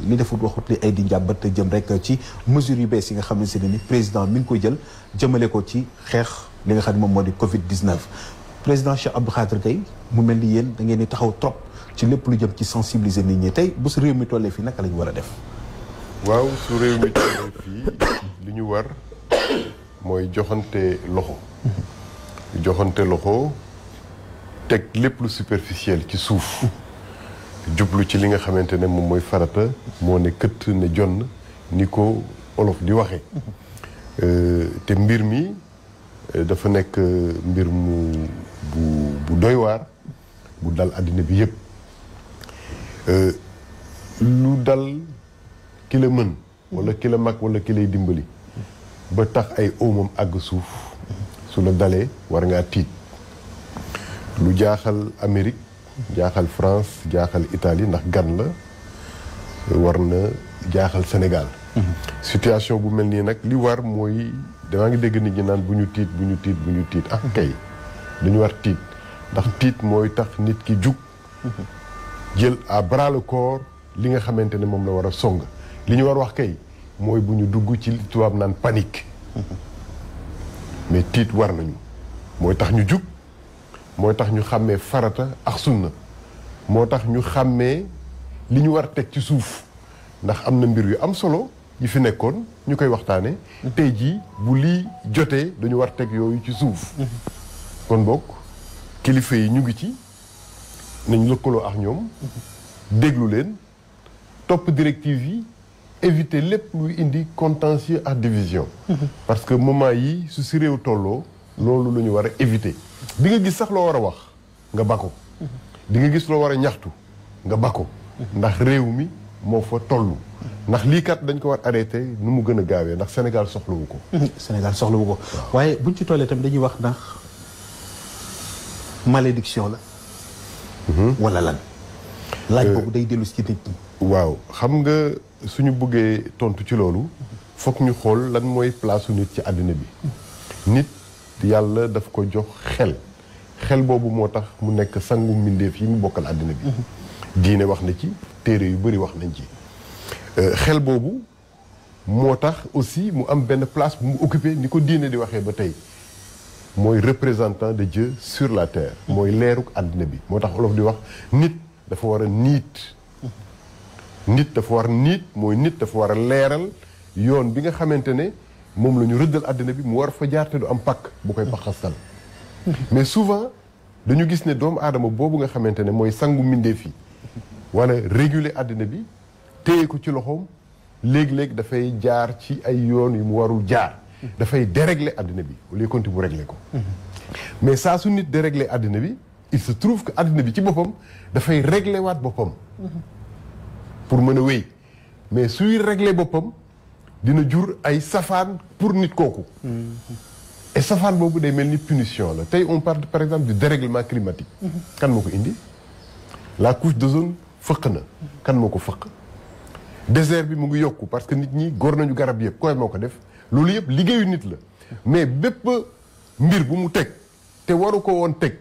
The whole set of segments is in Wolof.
li defut waxut li ay di njàmbat te jëm rek ci mesures yu bees yi nga xam ne si ni président mi ngi koy jël jëmale ko ci xeex li nga xam ne moom moo di Covid 19. président Cheikh Abdou Khadre Gaye mu mel ni yéen da ngeen di taxaw trop ci lépp lu jëm ci sensibiliser nit ñi tey bu su réew mi tollee fii naka la ñu war a def. waaw su réew mi tollee fii li ñu war mooy joxante loxo. joxante loxo teg lépp lu superficiel ci suuf. jublu ci li nga xamante ne moom mooy farata moo ne këtt ne jonn ni ko olof di waxe te mbir mi dafa nekk mbir mu bu doy waar bu dal àddina bi yëpp lu dal ki la mën wala ki la mag wala ki lay dimbali ba tax ay oomam àgg suuf su la dalee war ngaa tiit lu jaaxal Amérique jaaxal France jaaxal Italie ndax gan la war na jaaxal Sénégal. situation bu mel nii nag li war mooy damaa ngi dégg nit ñi naan bu ñu tiit bu ñu tiit bu ñu tiit ah kay dañu war tiit ndax tiit mooy tax nit ki jug jël à bras le corps li nga xamante ne moom la war a song li ñu war wax kay mooy bu ñu dugg ci tubaab naan panique mais tiit war nañu mooy tax ñu jug mooy tax ñu xàmmee farata ak sunna moo tax ñu xàmmee li ñu war teg ci suuf ndax am na mbir yu am solo yi fi nekkoon ñu koy waxtaane tey jii bu lii jotee dañu war teg yooyu ci suuf kon bokk kilifa yi ñu ngi ci nañ lëkkaloo ak ñoom déglu leen topp directive yi éviter lépp luy indi contentieux ak division parce que moment yi su si réew tolloo loolu la ñu war a éviter di nga gis sax loo war a wax nga bako di nga gis loo war a ñaxtu nga bako ndax réew mi moo fa toll ndax lii kat dañ ko war arrêté nu mu gën a gaawee ndax Sénégal soxlawu ko Sénégal soxlawu ko waaye buñ ci tollee tam dañuy wax ndax malédiction la wala lan laaj boobu day dellu si ci nit ñi waaw xam nga suñu bëggee tontu ci loolu foog ñu xool lan mooy place nit ci àddina bi nit yàlla daf ko jox xel boobu moo tax mu nekk sangu mbindeef yi mu bokkal àddina bi diine wax na ci téere yu bëri wax nañ ci xel boobu moo tax aussi mu am benn place bu mu occupé ni ko diine di waxee ba tey mooy représentant de Dieu sur la terre mooy leeruk àddina bi moo tax olof di wax nit dafa war a niit mooy nit dafa war a leeral yoon bi nga xamante ne moom la ñu rëddal àddina bi mu war fa jaar te du am pakk bu koy paxastal mais souvent dañu gis ne doomu aadama boobu nga xamante ne mooy sangu mbindeef yi wala réguler àddina bi téye ko ci loxoom léegi-léegi dafay jaar ci ay yoon yu mu warul jaar dafay dérégler àddina bi au lieu konti bu régler ko mais saa su nit dérégler àddina bi il se trouve que àddina bi ci boppam dafay régler waat boppam pour mën a wéy mais suy régler boppam dina jur ay safaan pour nit kooku et safaan boobu day mel ni punition la tey on parle par exemple du dérèglement climatique kan moo ko indi la couche d'ozone fëq na kan moo ko fëq désert bi mu ngi yokku parce que nit ñi góor nañu garab yëpp koy moo ko def loolu yëpp liggéeyu nit la mais bépp mbir bu mu teg te waru ko woon teg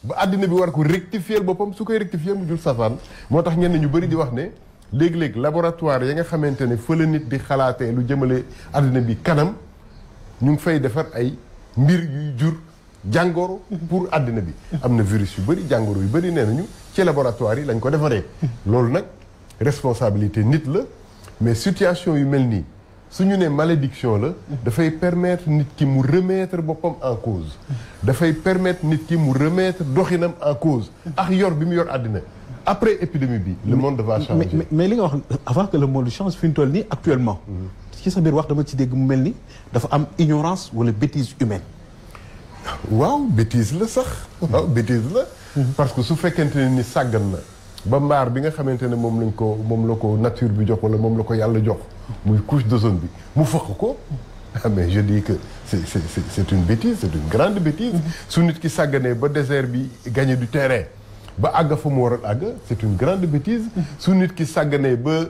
ba àddina bi war ko rectifier boppam su koy rectifier mu jur safaan moo tax ñenn ñu bëri di wax ne léegi-léegi laboratoire ya nga xamante ne fa la nit di xalaatee lu jëmale àddina bi kanam ñu ngi fay defar ay mbir yuy jur jàngoro pour àddina bi am na virus yu bëri jàngoro yu bëri nee nañu ci laboratoire yi lañ ko defaree loolu nag responsabilité nit la mais situation yu mel nii su ñu ne malédiction la dafay permettre nit ki mu remettre boppam en cause dafay permettre nit ki mu remettre doxinam en cause ak yor bi mu yor àddina après épidémie bi le monde va changer mais li nga wax avant que le monde change fi ñu toll nii actuellement ci sa biir wax dama ci dégg mu mel ni dafa am ignorance wala bêtise humaine waaw bêtise la sax waaw bêtise la parce que su fekkente ne ni sàggan na ba mbaar bi nga xamante ne moom la ko nature bi jox wala moom la ko yàlla jox muy couche d'ozone bi mu fëq ko mais je dis que c'est une bêtise c'est une grande bêtise su nit ki sàgganee ba désert bi gagné du terrain ba àgg fa mu war a àgg c'est une grande bêtise su nit ki sàgganee ba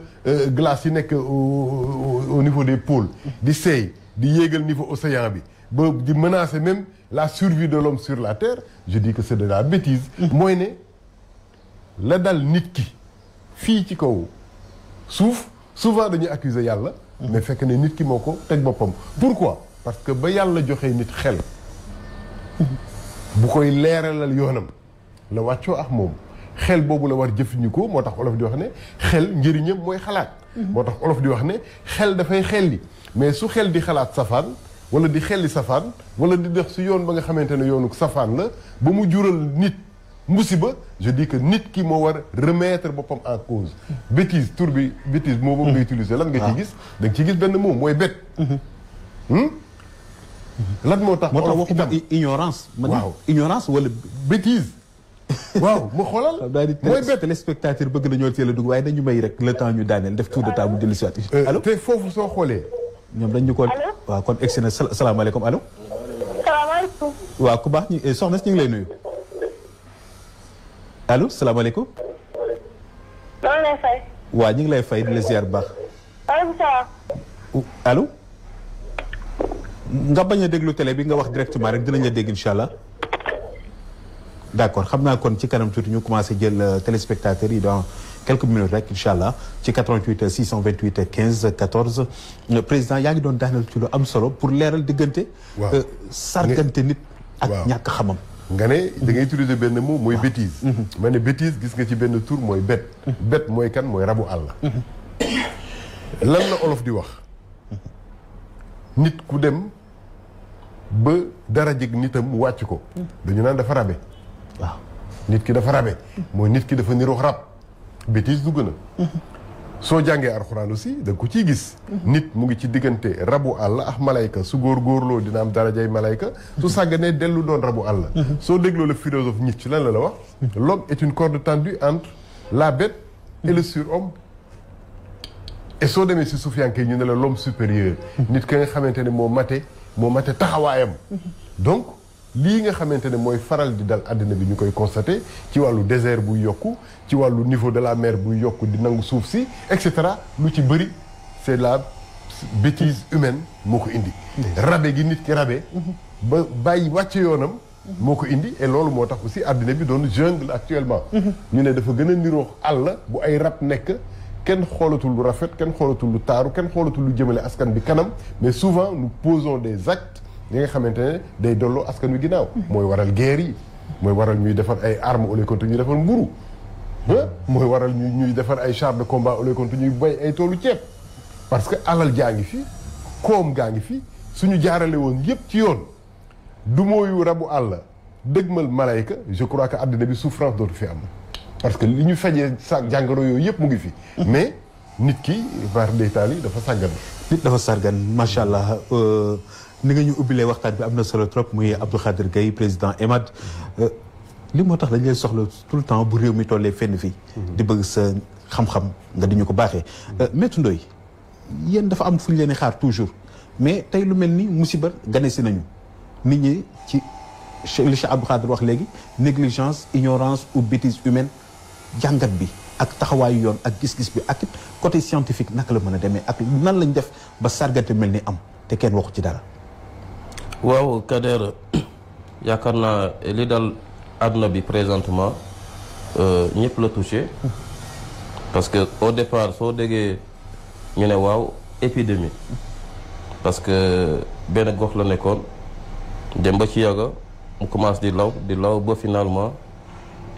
glace yi nekk au niveau des pôles di seey di yéegal niveau océan bi ba di menacer même la survie de l'homme sur la terre je dis que c'est de la bêtise mooy ne la dal nit ki fii ci kaw suuf souvent dañuy accuser yàlla mais fekk ne nit ki moo ko teg boppam pourquoi parce que ba yàlla joxee nit xel bu koy leeralal yoonam la wàccoo ak moom xel boobu la war jëfandikoo moo tax olof di wax ne xel njëriñam mooy xalaat moo tax olof di wax ne xel dafay xelli mais su xel di xalaat safaan wala di xelli safaan wala di def si yoon ba nga xamante ne yoonu safaan la ba mu jural nit musiba je dis que nit ki moo war remettre boppam en cause bêtise tur bi bêtise moo boobu nga utiliser lan nga ciy gis da nga ciy gis benn moom mooy bête lan moo tax waxuma ignorance waaw ignorance wala bêtise waaw ma xoolal mooy bête téléspectateur bëgg nañoo teel a dugg waaye dañu may rek le temps ñu daaneel def tour de table dellu si waat allo te foofu soo xoolee ñoom dañ ñu ko waaw kon egsi na salaamaaleykum allo salaamaaleykum. waaw ku baax ñu soxna si ñu ngi lay nuyu allo salaamaaleykum maa ngi lay fay. waaw ñu ngi lay fay di la ziar bu baax maaleykum salaam. allo nga bañ a déglu télé bi nga wax directement rek dinañ la dégg incha allah d'accord xam naa kon ci kanam tuuti ñu commencé jël téléspectateurs yi dans quelques minutes rek incha allah ci 88 628 15 14 président yaa ngi doon daaneel ci lu am solo pour leeral diggante. waaw sargante nit. ak ñàkk xamam. nga ne da ngay utiliser benn mot mooy bêtise. ma ne bêtise gis nga ci benn tur mooy bête. bête mooy kan mooy rabu àll. lan la olof di wax. nit ku dem ba dara jëg nitam mu wàcc ko. dañu naan dafa rabe. waaw nit ki dafa rabe. mooy nit ki dafa nirox rab. bêtise dugg na. soo jàngee alxuraan aussi da nga ko ciy gis. nit mu ngi ci diggante rabu àll ak malayka su góorgóorloo dina am darajay malayka. su sàgganee dellu doon rabu àll. soo dégloo le philosophe Nietzsche lan la wax. l'homme est une corde tendue entre la bête et le surhomme. et soo demee si suufiyanke ñu ne la l'homme supérieur. nit ka nga xamante ne moo mate taxawaayam. donc lii nga xamante ne mooy faral di dal àddina bi ñu koy constater ci wàllu désert buy yokku ci wàllu niveau de la mer buy yokku di nangu suuf si et cetera lu ci bëri c'est la bêtise humaine moo ko indi. rabe gi nit ki rabe. ba bàyyi wàcce yoonam. moo ko indi et loolu moo tax aussi àddina bi doon jungle actuellement. ñu ne dafa gën a niroo àll bu ay rab nekk. kenn xoolatul lu rafet kenn xoolatul lu taaru kenn xoolatul lu jëmale askan bi kanam mais souvent nous posons des actes yi nga xamante ne day dolloo askan wi ginnaaw. mooy waral guerre yi. mooy waral ñuy defar ay armes au lieu que ñuy defar mburu mooy waral ñuy defar ay chars de combat au lieu que ñuy bay ay toolu ceeb. parce que alal jaa ngi fi koom gaa ngi fi suñu jaarale woon yépp ci yoon du mooyu rabu àll dëgmal malayka je crois que àddina bi souffrance dootu fi am. parce que li ñu fajee sa jàngoro yooyu yëpp mu ngi fi. mais nit ki var détail yi dafa sàggan. nit dafa sargan macha allah ni nga ñu ubbilee waxtaan bi am na solo trop muy Abdou Khadir Gaye président EMAD. li moo tax dañ lay soxla tout le temps bu réew mi tollee fenn fii. di bëgg sa xam-xam nga di ñu ko baaxee. Maître Ndoye yéen dafa am fu ñu leen di xaar toujours mais tey lu mel ni musiba gane si nañu nit ñi ci li Cheikh Abdou Khadir wax léegi négligence ignorance ou bêtise humaine. jàngat bi ak taxawaayu yoon ak gis-gis bi ak côté scientifique naka la mën a demee ak nan lañ def ba sargante mel ni am te kenn waxu ci dara. waaw Kader yaakaar naa li dal àdduna bi présentement ñëpp la touché parce que au départ soo déggee ñu ne waaw épidémie parce que benn gox la nekkoon dem ba ci yàgga mu commence di law ba finalement.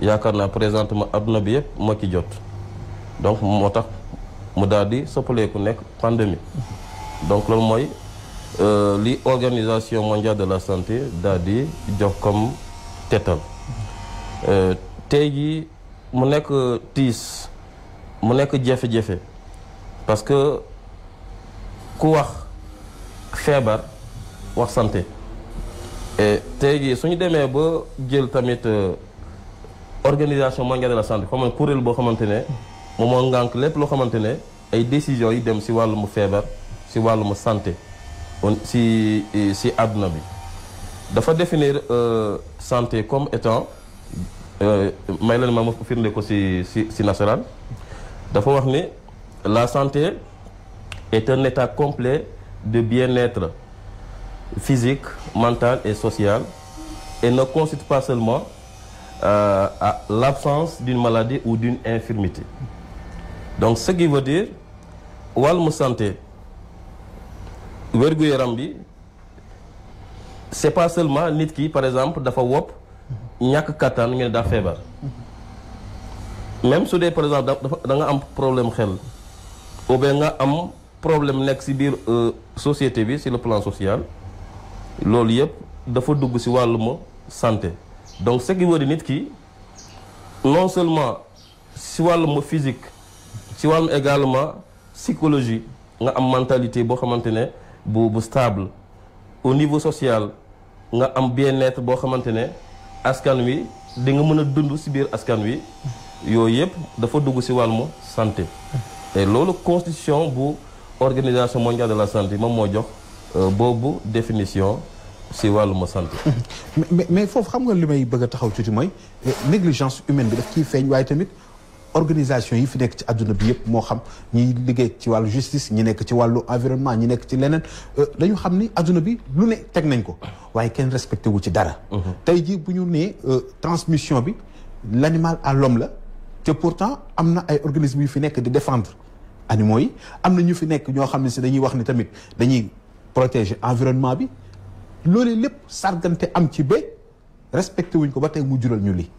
yaakaar naa présentement adduna bi yëpp moo ci jot donc moo tax mu daal di soppaleeku nekk pandémie donc loolu mooy li organisation mondiale de la santé daal di jox comme tetal tey jii mu nekk tiis mu nekk jafe-jafe parce que ku wax feebar wax santé et tey jii suñu demee ba jël tamit organisation mondiale de la santé xam nga kuréel boo xamante ne moom moo ngànk lépp loo xamante ne ay décisions yi dem si wàllum feebar si wàllum santé si àdduna bi dafa définir santé comme étant may leen ma firnde ko si nasaraan dafa wax ni la santé est un état complet de bien-être physique mental et social et ne consiste pas seulement à l'absence d'une maladie ou d'une infirmité. Donc ce qui veut dire wàllum santé wér-gu-yaram bi c'est pas seulement nit ki par exemple dafa wopp ñàkk kattan ñu ne daa feebar même su dee par exemple da nga am problème xel ou bien nga am problème nekk ci biir société bi sur le plan social loolu yëpp dafa dugg ci wàllum santé donc ce qui veut dire nit ki non seulement ci wàllum physique ci wàllum également psychologie nga am mentalité boo xamante ne bu stable au niveau social nga am bien-être boo xamante ne askan wi di nga mën a dund ci biir askan wi yooyu yëpp dafa dugg ci wàllum santé et loolu constitution bu organisation mondiale de la santé moom moo jox boobu définition ci wàllum santé. mais foofu xam nga li may bëgg a taxaw tuuti mooy négligence humaine bi daf ciy feeñ waaye tamit organisation yi fi nekk ci àdduna bi yëpp moo xam ñi liggéey ci wàllu justice ñi nekk ci wàllu environnement ñi nekk ci leneen dañu xam ni àdduna bi lu ne teg nañ ko waaye kenn respecté wu ci dara. tey jii bu ñu nee transmission bi l'animal à l'homme la te pourtant am na ay organismes yu fi nekk di défendre animaux yi am na ñu fi nekk ñoo xam ne si dañuy wax ni tamit dañuy protéger environnement bi loolu lépp sargante am ci ba respecté wuñ ko ba tey mu jural ñu lii.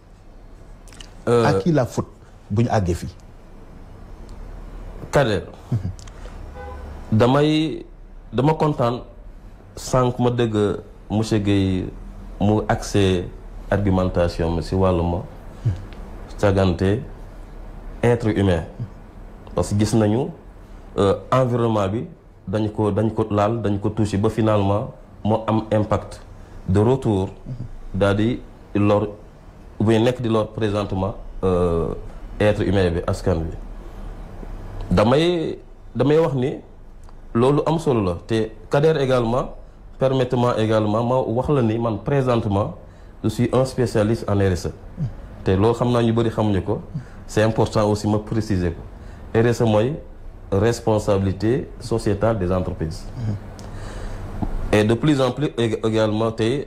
à qui la faute bu ñu àggee fii. Kader dama kontaan sànq ma dëgg monsieur Guèye mu accès argumentation mi si wàlluma càggante être humain parce que gis nañu environnement bi dañ ko laal dañ ko touché ba finalement moo am impact de retour daal di lor ou bien nekk di lor présentement être humain bi askan bi damay wax ni loolu am solo la te Kader également permettez-moi également ma wax la ni man présentement je suis un spécialiste en RSE te loolu xam naa ñu bëri xamuñu ko c'est important aussi ma préciser ko RSE mooy responsabilité sociétale des entreprises et de plus en plus également tey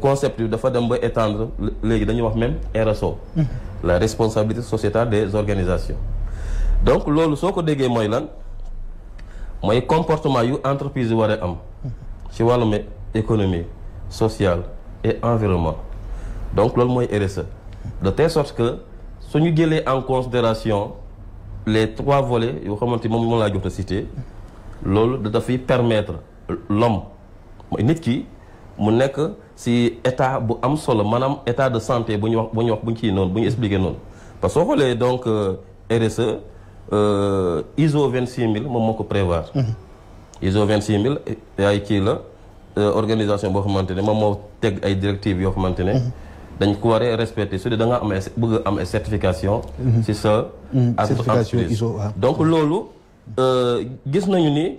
concept bi dafa dem ba étendre léegi dañuy wax même RSO la responsabilité sociétale des organisations donc loolu soo ko déggee mooy lan mooy comportement yu entreprise yi war a am ci wàllum économie sociale et environnement donc loolu mooy RSE de telle sorte que suñu jëlee en considération les 3 volets yoo xamante moom laa jot a cité loolu dafay permettre l'homme mooy nit ki mu nekk ci état bu am solo maanaam état de santé bu ñu ciy noonu bu ñu expliqué noonu parce que soo xoolee donc RSE ISO 26000 moom moo ko prévoir. ISO 26000 ay kii la organisation boo xamante ne moom moo teg ay directives yoo xamante ne. dañ ko war a respecter su dee da nga am bëgg am certification. ci sa certification ISO waaw. donc loolu gis nañu ni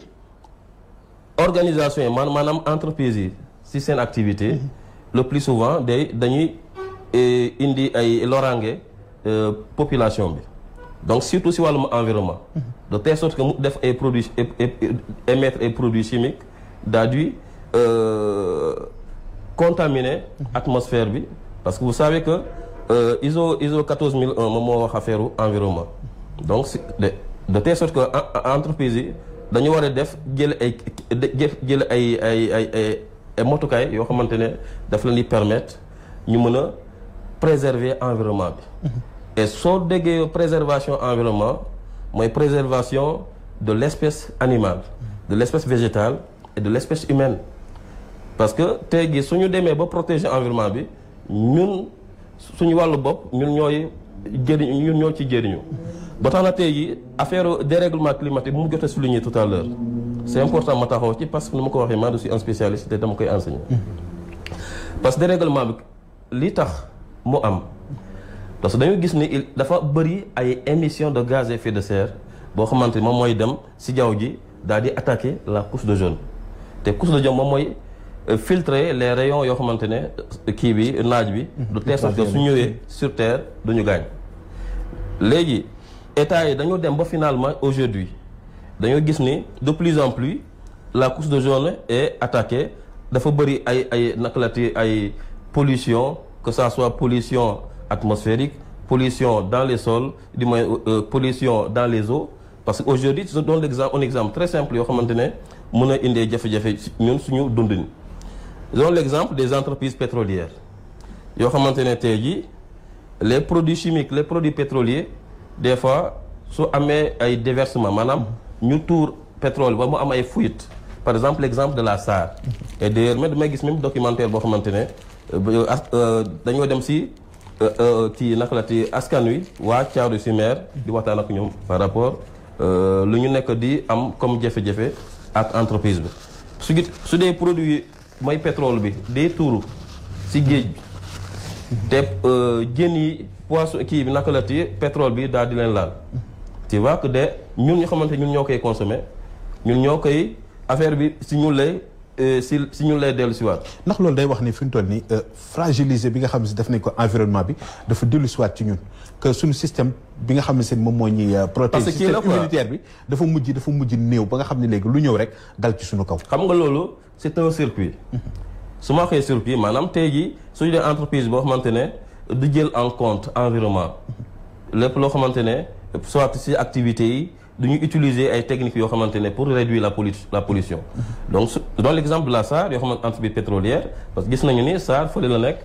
organisation yi maanaam entreprise yi ci seen activité le plus souvent dañuy indi ay loraange population bi donc surtout ci wàllum environnement. de telle sorte que mu def ay produits émettre ay produits chimiques daal di contaminer atmosphère bi. parce que vous savez que ISO 14001 moom moo wax affaire environnement donc de telle sorte que entreprise yi dañu war a jël ay motukaay yoo xamante ne daf leen di permettre ñu mën a préserver environnement bi. et soo déggee préservation environnement mooy préservation de l'espèce animale de l'espèce végétale et de l'espèce humaine parce que tey jii suñu demee ba protéger environnement bi. ñun suñu wàllu bopp ñun ñoo ci jëriñu ba tax na tey jii affaire dérèglement climatique bu mu jot a souligner tout à l'heure c'est important ma taxaw ci parce que nu ma ko waxee man je suis un spécialiste te dama koy enseigner parce que dérèglement bi li tax mu am parce que dañu gis ni dafa bëri ay émissions de gaz à effet de serre boo xamante ni moom mooy dem ci jaww ji daal di attaquer la couche d'ozone te couche d'ozone moom mooy filtrer les rayons yoo xamante ne kii bi naaj bi de telle sorte que su ñëwee sur terre duñu gaañ léegi état yi dañoo dem ba finalement aujourd'hui dañoo gis ni de plus en plus la couche d'ozone est attaquée dafa bëri ay naka la ay pollution que ça soit pollution atmosphérique pollution dans les sols du moins pollution dans les eaux parce que aujourd'hui je donne un exemple très simple yoo xamante ne mën a indee jafe-jafe ñun suñu dundin. Je donne l'exemple des entreprises pétrolières yoo xamante ne tey jii les produits chimiques les produits pétroliers des fois su amee ay déversement maanaam ñu tuur pétrole ba mu am ay fuite par exemple l'exemple de la SAR et d'ailleurs même damay gis même documentaire boo xamante ne dañoo dem si ci naka la ti askan wi waa Thiaroye-sur-Mer di waxtaan ak ñoom par rapport lu ñu nekk di am comme jafe-jafe ak entreprise bi su dee produit mooy pétrole bi day tuuru si géej bi te jën yi poisson kii bi naka la ti pétrole bi daal di leen laal tu vois que de ñun ñu xamante ñun ñoo koy consommer ñun ñoo koy affaire bi si ñu lay si ñu lay dellu si waat ndax loolu day wax ni fi mu toll nii fragiliser bi nga xam ne si def nañ ko environnement bi dafa dellu si waat ci ñun que suñu système bi nga xam ne seen moom moo ñuy protéger système immunitaire bi dafa mujj néew ba nga xam ne léegi lu ñëw rek dal ci suñu kaw. xam nga loolu c'est un circuit su ma waxee circuit maanaam tey jii suñu dee entreprise boo xamante ne du jël en compte environnement lépp loo xamante ne soit si activités yi du ñu utiliser ay techniques yoo xamante ne pour réduire la pollution. donc dans l'exemple de la SAR yoo xamante entreprise pétrolière parce que gis nañu ni SAR fële la nekk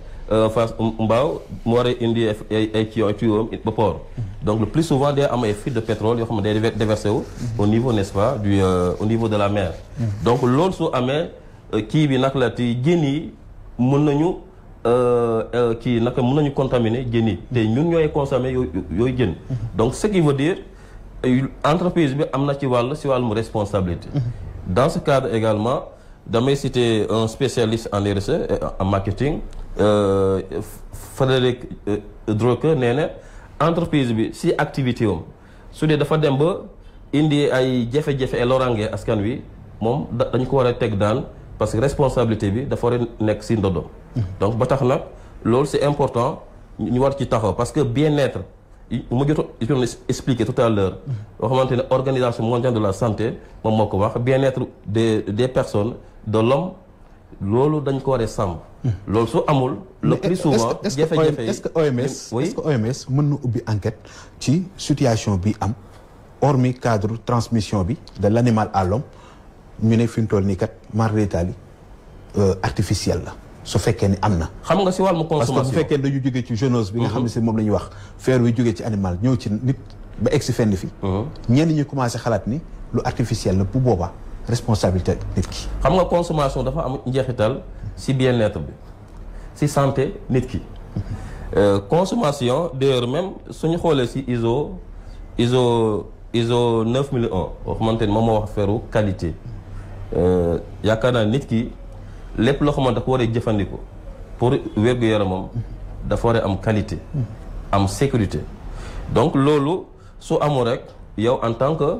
face mbaaw mu war a indi ay tuyaux ba port. donc le plus souvent day am ay fuites de pétrole yoo xam ne day déversé wu au niveau n'est-ce pas au niveau de la mer. donc loolu su amee kii bi naka la ti jën yi mën nañu kii naka mën nañu contaminer jën yi te ñun ñooy consommer yooyu jën. donc ce qui veut dire entreprise bi am na ci wàllum responsabilité. dans ce cadre également damay citer un spécialiste en RSE en marketing Frédéric Drucker nee na entreprise bi si activité am su dee dafa dem ba indi ay jafe-jafe et loraange askan wi moom dañ ko war a teg daan parce que responsabilité bi dafa war a nekk si ndodo. donc ba tax nag loolu c'est important ñu war ci taxaw parce que bien-être mu jotoon expliqué tout à l'heure loo xamante ne organisation mondiale de la santé moom moo ko wax bien-être des personnes de l'homme loolu dañ ko war a sàmm. loolu su amul. le plus souvent jafe-jafe yi est-ce que OMS mën na ubbi enquête ci situation bi am hormis cadre transmission bi de l'animal à l'homme ñu ne fi mu toll nii kat mare d'Italie artificielle la. su fekkee ni am na. xam nga si wàllum consommation parce que bu fekkee dañu jógee ci zoonose bi nga xam ne si moom la ñuy wax fer wi jógee ci animal ñëw ci nit ba egg si fenn fi. ñenn ñi commencé xalaat ni lu artificiel la bu boobaa responsabilité nit ki. xam nga consommation dafa am njeexital si bien-être bi si santé nit ki. consommation d'ailleurs même suñu xoolee si ISO 9001 boo xamante ni moom moo wax feru qualité yaakaar naa nit ki. lépp loo xamante dafa war a jëfandikoo pour wér-gu-yaramam dafa war a am qualité am sécurité donc loolu su amul rek yow en tant que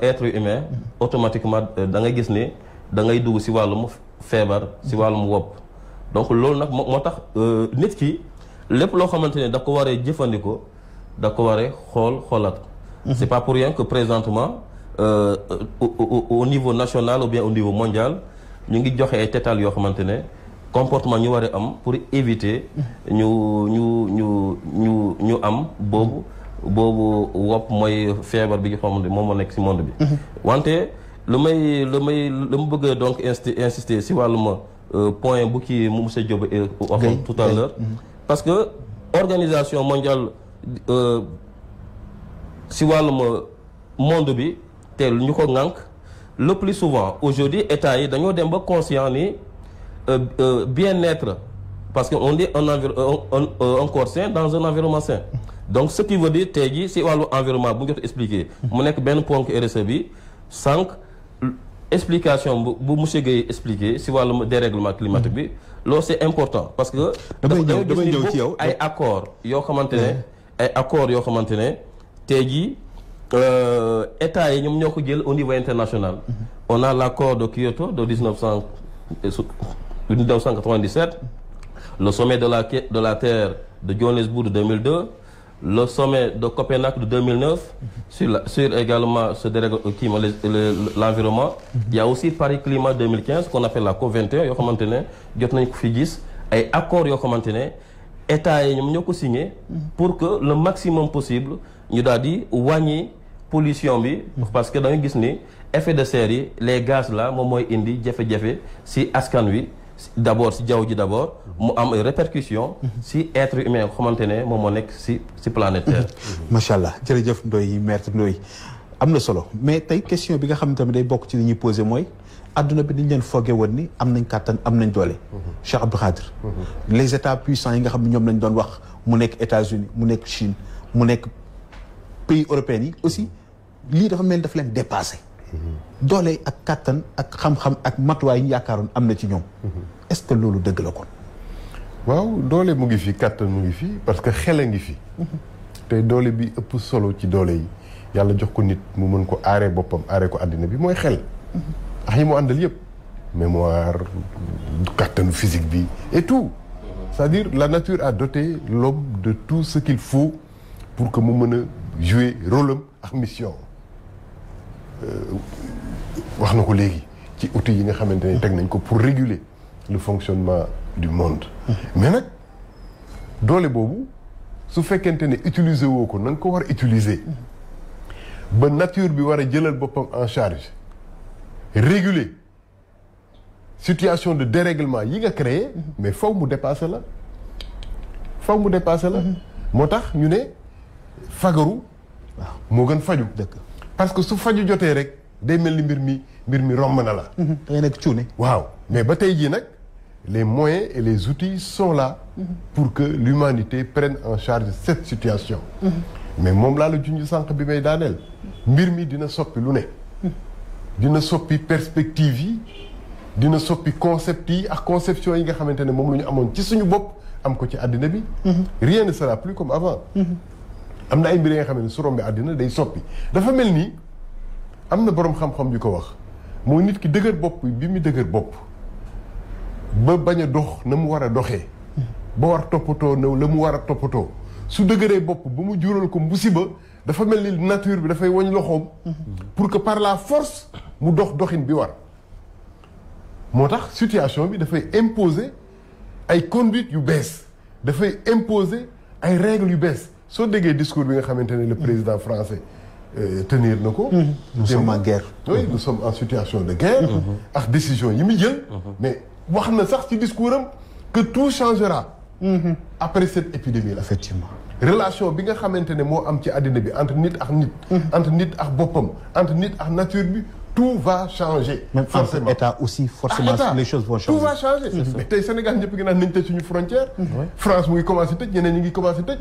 être humain automatiquement da ngay gis ni da ngay dugg si wàllum feebar si wàllum wopp donc loolu nag moo tax nit ki lépp loo xamante ne da ko war a jëfandikoo da ko war a xoolaat c'est pas pour rien que présentement au niveau national ou bien au niveau mondial ñu ngi joxe ay tétal yoo xamante ne comportement ñu war a am pour éviter ñu am boobu wopp mooy feebar bi nga xamante moom moo nekk ci monde bi. wante lu mu bëgg donc insister ci wàllum point bu kii monsieur Diop waxoon tout à l'heure parce que organisation mondiale ci wàllum monde bi te ñu ko ŋànk. le plus souvent aujourd'hui état yi dañoo dem ba conscient ni bien-être parce que on dit un corps sain dans un environnement sain donc ce qui veut dire tey jii si wàllu environnement bu ñu jot expliqué mu nekk benn ponk RSE bi sànq explication bu monsieur Guèye expliqué si wàllu dérèglement climatique bi loolu c'est important parce que damay ñëw ci yow ay accords yoo xamante ne tey jii État yi ñoom ñoo ko jël au niveau international. On a l'accord de Kyoto de 1997, le sommet de la Terre de Johannesburg de 2002, le sommet de Copenhague de 2009 sur également l'environnement. Il y a aussi Paris Climat 2015 qu'on appelle la COP21 yoo xamante ne jot nañ ko fi gis ay accords yoo xamante ne État yi ñoom ñoo ko signé pour que le maximum possible ñu daal di wàññi pollution bi parce que da nga gis ni effet de serre yi les gaz là moom mooy indi jafe-jafe si askan wi d'abord si jaww ji d'abord mu am répercussion si être humain xamante ne moom moo nekk si planète Terre. macha allah jërëjëf Ndoye maître Ndoye am na solo mais tey question bi nga xam ne tamit day bokk ci li ñuy posé mooy adduna bi dañ leen foogee woon ni am nañ kàttan am nañ doole. Cheikh Abdou Khadre les états puissants yi nga xam ne ñoom lañ doon wax mu nekk États-Unis mu nekk Chine mu nekk pays européens yi aussi lii dafa mel ni dafa leen dépassé. doole ak kàttan ak xam-xam ak matuwaay yi yaakaaroon am na ci ñoom. est-ce que loolu dëgg la kon. waaw doole mu ngi fi kàttan mu ngi fi parce que xel a ngi fi. te doole bi ëpp solo ci doole yi yàlla jox ko nit mu mën ko aaree boppam aaree ko àddina bi mooy xel. ak yi mu àndal yëpp mémoire kàttanu physique bi et tout. c'est-à-dire la nature a doté l'homme de tout ce qu'il faut pour que mu mën a jouer rôle am ak mission. wax na ko léegi ci outils yi nga xamante ne teg nañ ko pour réguler le fonctionnement du monde. mais nag doole boobu su fekkente ne utiliser woo ko na nga ko war a utiliser. ba nature bi war a jëlal boppam en charge réguler situation de dérèglement yi nga créé. mais faw mu dépasser la faw mu dépasser la. moo tax ñu ne fagaru. waaw moo gën faju. dëgg parce que su faju jotee rek day mel ni mbir mi romb na la. da ngay nekk cuune. waaw mais ba tey jii nag les moyens et les outils sont là. pour que l'humanité prenne en charge cette situation. mais moom laa la junj sànq bi may daaneel. mbir mi dina soppi lu ne. dina soppi perspective yi dina soppi concept yi ak conception yi nga xamante ne moom la ñu amoon ci suñu bopp am ko ci àddina bi. rien ne sera plus comme avant. am na ay mbir yi nga xam ne su rombee àddina day soppi dafa mel ni am na boroom xam-xam yu ko wax mooy nit ki dëgër bopp bi mu dëgër bopp ba bañ a dox na mu war a doxee. ba war toppatoo na la mu war a toppatoo su dëgëree bopp ba mu jural ko musiba dafa mel ni nature bi dafay woñ loxoom. pour que par la force mu doxin bi war. moo tax situation bi dafay imposer ay conduites yu bees dafay imposer ay règles yu bees. soo déggee discours bi nga xamante ne le président français tenir na ko. nous sommes en guerre. oui nous sommes en situation de guerre. ak décision yi muy jël. mais wax na sax ci discours am que tout changera. après cette épidémie là. effectivement. relation bi nga xamante ne moo am ci àddina bi entre nit ak nit. entre nit ak boppam entre nit ak nature bi tout va changer. même forcément entre état aussi forcément les choses vont changer. tout va changer. mais tey Sénégal ñëpp gi naan nañ tëj suñu frontière. France mu ngi commencé tëj ñeneen ñi ngi commencé tëj.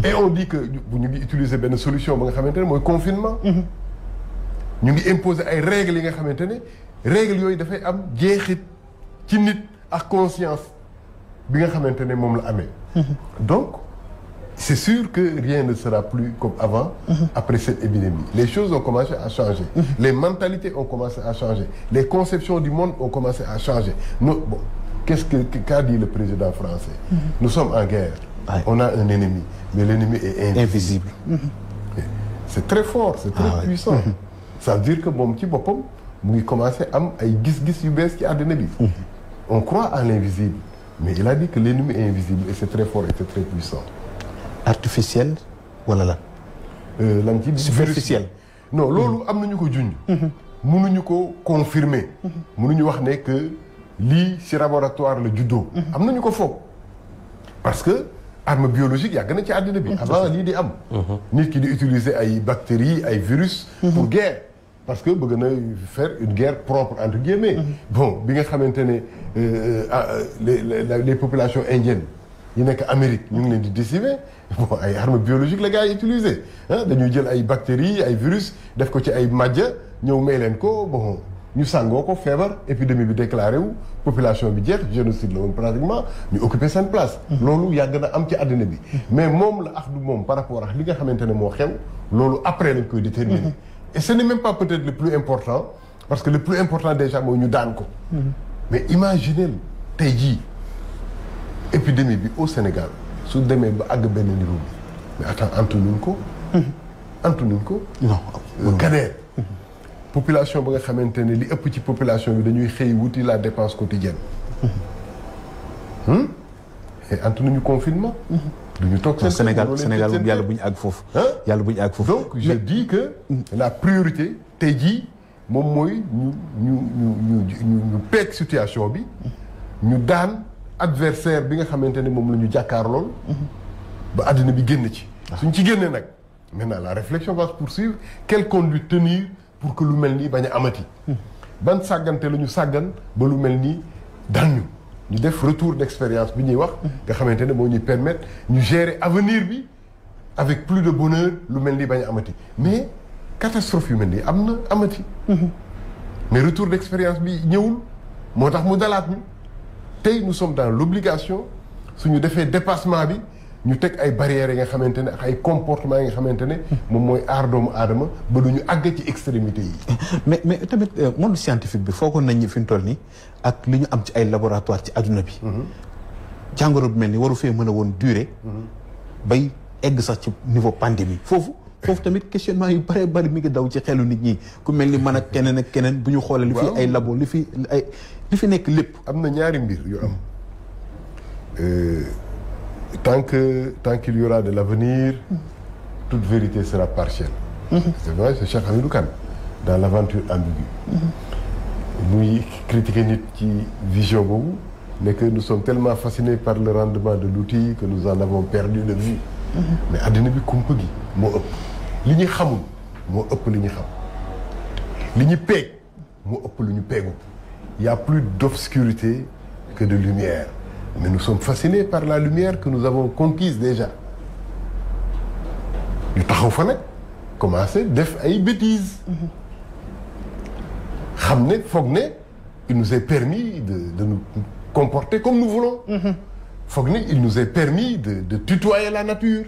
et on dit que bu ñu ngi utiliser benn solution ba nga xamante ne mooy confinement. ñu ngi imposer ay règles yi nga xamante ne règles yooyu dafay am jeexit ci nit ak conscience bi nga xamante ne moom la amee. donc c'est sûr que rien ne sera plus comme avant. après cette épidémie les choses ont commencé à changer. les mentalités ont commencé à changer les conceptions du monde ont commencé à changer bon qu'a dit le président français. nous sommes en guerre. on a un ennemi mais l'ennemi est invisible. c'est très fort c'est très puissant. ça veut dire que moom ci boppam mu ngi commencer am ay gis-gis yu bees ci àddina bi. on croit à l'invisible mais il a dit que l'ennemi est invisible et c'est très fort et c'est très puissant. artificiel wala lan. lan ci superficiel. non loolu am nañu ko junj. mënuñu ko confirmer. mënuñu wax ne que lii ci laboratoire la juddoo. am nañu ko foog parce que arme biologique yàgg na ci àddina bi. avant lii di am. nit ki di utiliser ay bactéries ay virus. pour guerre parce que bëgg na faire une guerre propre entre guillemets. bon bi nga xamante ne les populations indiennes yi nekk Amérique ñu ngi leen di décimer bon ay armes biologiques la gars yi utiliser dañuy jël ay bactéries ay virus def ko ci ay majja ñëw may leen ko bon ñu sàngoo ko feebar épidémie bi déclaré wu population bi jeex génocide la woon pratiquement ñu occuper seen place. loolu yàgg na am ci àddina bi. mais moom la ak du moom par rapport ak li nga xamante ne moo xew loolu après lañ koy déterminer. et ce n'est même pas peut-être le plus important parce que le plus important déjà mooy ñu daan ko. mais imaginez tey jii épidémie bi au Sénégal su demee ba àgg benn niveau bi mais attends antunuñ ko. antunuñ ko. non Kader. population ba nga xamante ne li ëpp ci population bi dañuy xëy wuti la dépense quotidienne. et antunuñu confinement. duñu toog seen Sénégal moom yàlla bu ñu àgg foofu. yàlla bu ñu àgg foofu. donc je dis que la priorité tey jii moom mooy ñu peeg situation bi ñu daan adversaire bi nga xamante ne moom la ñu jàkkaar lool ba àddina bi génn ci. suñ ci génnee nag maintenant la réflexion va se poursuivre quelle conduite tenir pour que lu mel nii bañ a amati. ban sàggante la ñu sàggan ba lu mel nii daan ñu def retour d'expérience bi ñuy wax nga xamante ne moo ñuy permettre ñu gérer avenir bi avec plus de bonheur lu mel nii bañ a amati mais catastrophe yu mel nii am na amati mais retour d'expérience bi ñëwul moo tax mu dalaat ñu tey nous sommes dans l'obligation suñu defee dépassement bi ñu teg ay barrières yi nga xamante ne ak ay comportements yi nga xamante ne moom mooy aar doomu aadama ba du ñu àgg ci extrémité yi. mais tamit monde scientifique bi foogoon nañ ni fi ñu toll nii ak li ñu am ci ay laboratoire ci adduna bi. jàngoro bi mel ni waru fee mën a woon durer. bay egg sax ci niveau pandémie foofu tamit questionnement yu bëree bëri mi ngi daw ci xelu nit ñi ku mel ni man ak keneen bu ñu xoolee. li fi ay labo li fi nekk lépp. am na ñaari mbir yu am. Tant qu'il y aura de l'avenir, toute vérité sera partielle. C'est vrai, c'est Cheikh Hamidou Kane dans l'aventure ambiguë. Muy critiquer nit ci vision boobu ne que nous sommes tellement fascinés par le rendement de l'outil que nous en avons perdu de vue. Mais àddina bi kumpa gi moo ëpp. li ñu xamul moo ëpp li ñu xam. li ñu peeg moo ëpp lu ñu peegu. Il y a plus d'obscurité que de lumière. Mais nous sommes fascinés par la lumière que nous avons conquise déjà. ñu taxaw fa nag commencé def ay bêtises. xam ne foog ne il nous est permis de nous comporter comme nous voulons. foog ne il nous est permis de tutoyer la nature.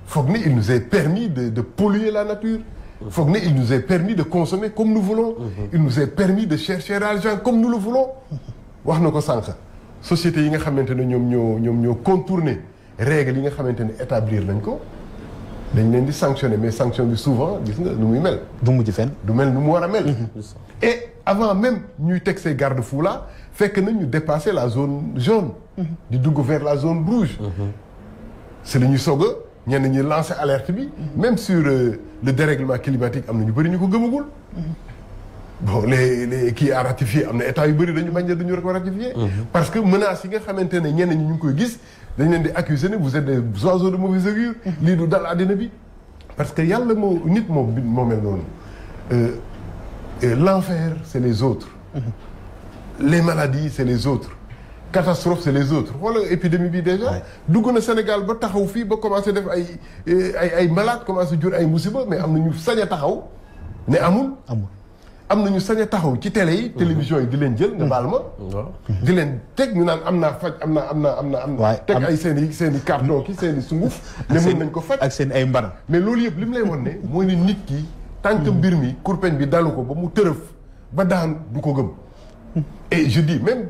foog ne il nous est permis de polluer la nature. foog ne il nous est permis de consommer comme nous voulons. il nous est permis de chercher l'argent comme nous le voulons. wax na ko sànq. société yi nga xamante ne ñoom ñoo contourner règles yi nga xamante ne établir nañ ko dañ leen di sanctionner mais sanction bi souvent gis nga nu muy mel. du mujj fenn. du mel nu mu war a mel. et avant même ñuy teg ces garde-fous là fekk na ñu dépasser la zone jaune. di dugg vers la zone rouge. c'est la ñuy soog a ñenn ñi lancer alerte bi. même sur le dérèglement climatique am na ñu bëri ñu ko gëmagul. bon les kii à ratifier am na état yu bëri dañu bañ a duñu ko ratifier. parce que menaces yi nga xamante ne ñenn ñi ñu ngi koy gis dañ leen di accuser ne vous êtes des oiseaux de mauvais augure. lii du dal àddina bi. parce que yàlla nit moo mel noonu. L'enfer c'est les autres. les maladies c'est les autres. catastrophe c'est les autres wala épidémie bi déjà. dugg na Sénégal ba taxaw fii ba commencé def ay malades commencé jur ay musiba mais am na ñu sañ a taxaw ne amul. am nañu sañ a taxaw ci télé yi. télévision yi di leen jël nga baal ma. di leen teg ñu naan am naa faj am na. teg ay seen i carton ki seen i sunguf. ne mën nañ ko faj ak seen ay mbana. mais loolu yëpp li mu lay wan ne mooy ne nit ki. tant que mbir mi kurpeñ bi dalu ko ba mu tërëf ba daan du ko gëm. et je dis même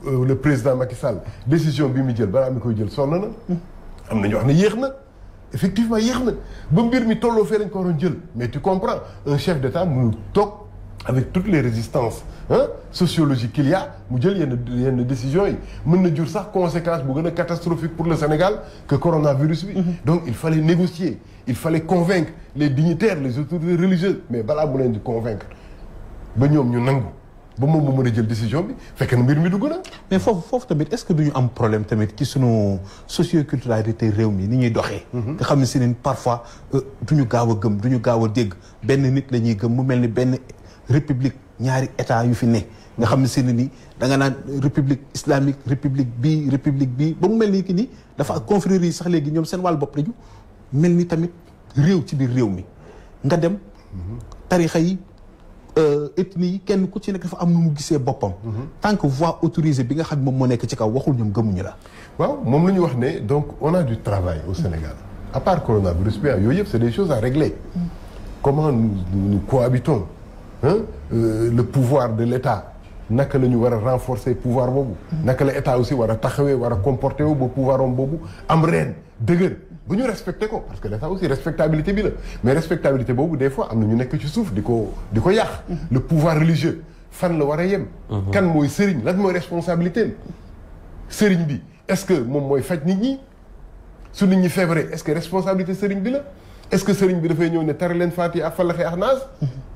le président Macky Sall décision bi mu jël balaa mi koy jël sonn na. am na ñu wax ne yéex na. effectivement yéex na ba mbir mi tolloo fee lañ ko waroon jël mais tu comprends un chef d'État mënul toog. avec toutes les résistances sociologiques qu'il y a mu jël yenn décisions yi mën na jur sax conséquence bu gën a catastrophique pour le Sénégal que coronavirus bi. donc il fallait négocier il fallait convaincre les dignitaires les autorités religieuses mais balaa mu leen di convaincre ba ñoom ñu nangu ba moom mu mën a jël décision bi fekk na mbir mi dugg na. mais foofu tamit est-ce que duñu am problème tamit ci sunu socioculturalité réew mi ni ñuy doxee. nga xam ne si ne parfois duñu gaaw a gëm duñu gaaw a dégg benn nit la ñuy gëm mu mel ni benn. république ñaari état yu fi ne nga xam ne si ne ni da nga naan république islamique république bii ba mu mel ni ki ni dafa confrérie yi sax léegi ñoom seen wàllu bopp dañu mel ni tamit réew ci biir réew mi nga dem tarixa yi ethnie yi kenn ku ci nekk dafa am nu mu gisee boppam tant que voix autorisée bi nga xam ne moom moo nekk ci kaw waxul ñoom gëmuñu la waaw moom la ñu wax ne donc on a du travail au Sénégal à part coronavirus bi yooyu yëpp c'est des choses à régler comment nous cohabitons le pouvoir de l'État naka la ñu war a renforcer pouvoir boobu naka la État aussi war a taxawee war a comporter wu ba pouvoir am boobu am reen dëgër ba ñu respecté ko parce que l'État aussi respectabilité bi la mais respectabilité boobu des fois am na ñu nekk ci suuf di ko yàq le pouvoir religieux fan la war a yem kan mooy sëriñ lan mooy responsabilité sëriñ bi est-ce que moom mooy faj nit ñi su nit ñi feebaree est-ce que responsabilité sëriñ bi la est-ce que sëriñ bi dafay ñëw ne tari leen Faatiha ak Falax ak Naas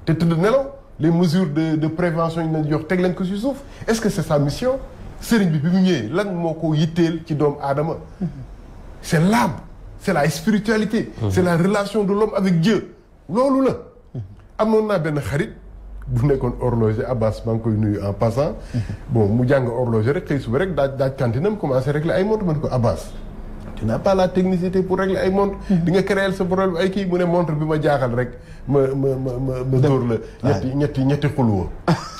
te tëdd nelaw les mesures de prévention yi ñu leen jox teg leen ko ci suuf est-ce que c'est sa mission sëriñ bi mu ñëwee lan moo ko yitteel ci doomu aadama c'est l'âme c'est la spiritualité c'est la relation de l'homme avec Dieu loolu la amoon naa benn xarit bu nekkoon horloger Abbas maa ngi koy nuyu en passant bon mu jàng horloger rek xëy suba rek daaj kantinam commencé régler ay montre man ko Abbas tu n'as pas la technicité pour régler ay montre di nga créer sa problème ay kii mu ne montre bi ma jaaxal rek ma dóor la ñetti xulwa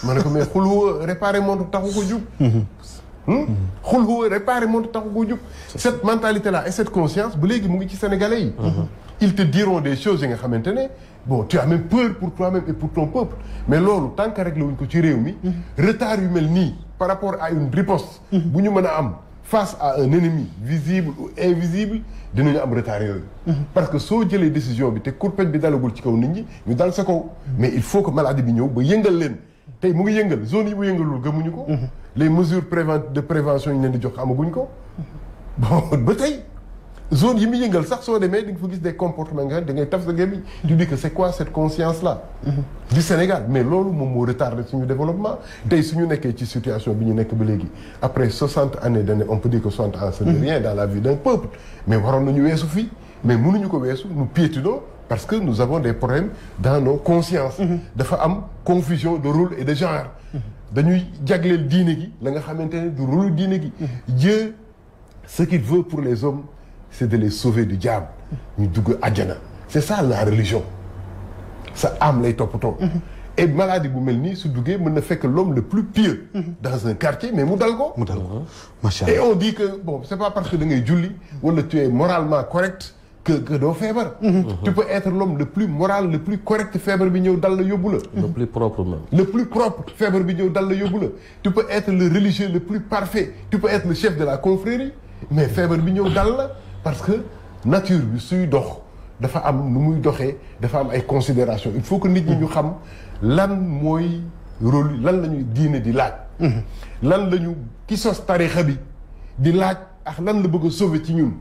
ma ne ko mais xulwa réparer montre taxu ko jub xulwa réparer montre taxu ko jub cette mentalité là et cette conscience ba léegi mu ngi ci sénégalais yi ils te diront des choses yi nga xamante ne bon tu as même peur pour toi-même et pour ton peuple mais loolu tant que réglé wuñ ko ci réew mi retard yu mel nii par rapport à une riposte bu ñu mën a am face à un ennemi visible ou invisible dinañu am retard yooyu parce que soo jëlee décision bi te kurpeñ bi dalagul ci kaw nit ñi ñu dal sa kaw mais il faut que maladie bi ñëw ba yëngal leen tey mu ngi yëngal zone yi mu yëngalul gëmuñu ko les mesures de prévention yi ñu leen di jox amaguñ ko bon ba tey zone yi mu yëngal sax soo demee di nga fa gis des comportements nga da ngay taf sa gémmiñ tu dis que c'est quoi cette conscience là du Sénégal mais loolu moom moo retardé suñu développement tey suñu nekkee ci situation bi ñu nekk ba léegi après 60 années d'années on peut dire que 60 ans c'est rien dans la vie d'un peuple mais waroon nañu weesu fii mais mënuñu ko weesu nous piétinons parce que nous avons des problèmes dans nos consciences dafa am confusion de rôle et de genre dañuy jagleel diine gi la nga xamante ne du rôle diine gi Dieu ce qu'il veut pour les hommes c'est de les sauver du diable ñu dugg àjjana c'est ça la religion sa âme lay toppatoo et maladie bu mel nii su duggee mën na fekk l'homme le plus pieux dans un quartier mais mu dal ko macha Allah et on dit que bon c'est pas parce que da ngay julli wala tu es moralement correct que doo feebar tu peux être l'homme le plus moral le plus correct feebar bi ñëw dal la yóbbu la le plus propre même le plus propre feebar bi ñëw dal la yóbbu la tu peux être le religieux le plus parfait tu peux être le chef de la confrérie mais feebar bi ñëw dal la parce que nature bi suy dox dafa am nu muy doxee dafa am ay considération il faut que nit ñi ñu xam lan mooy rôle lan la ñuy diine di laaj lan la ñu ki sos tarixa bi di laaj ak lan la bëgg a sauver ci ñun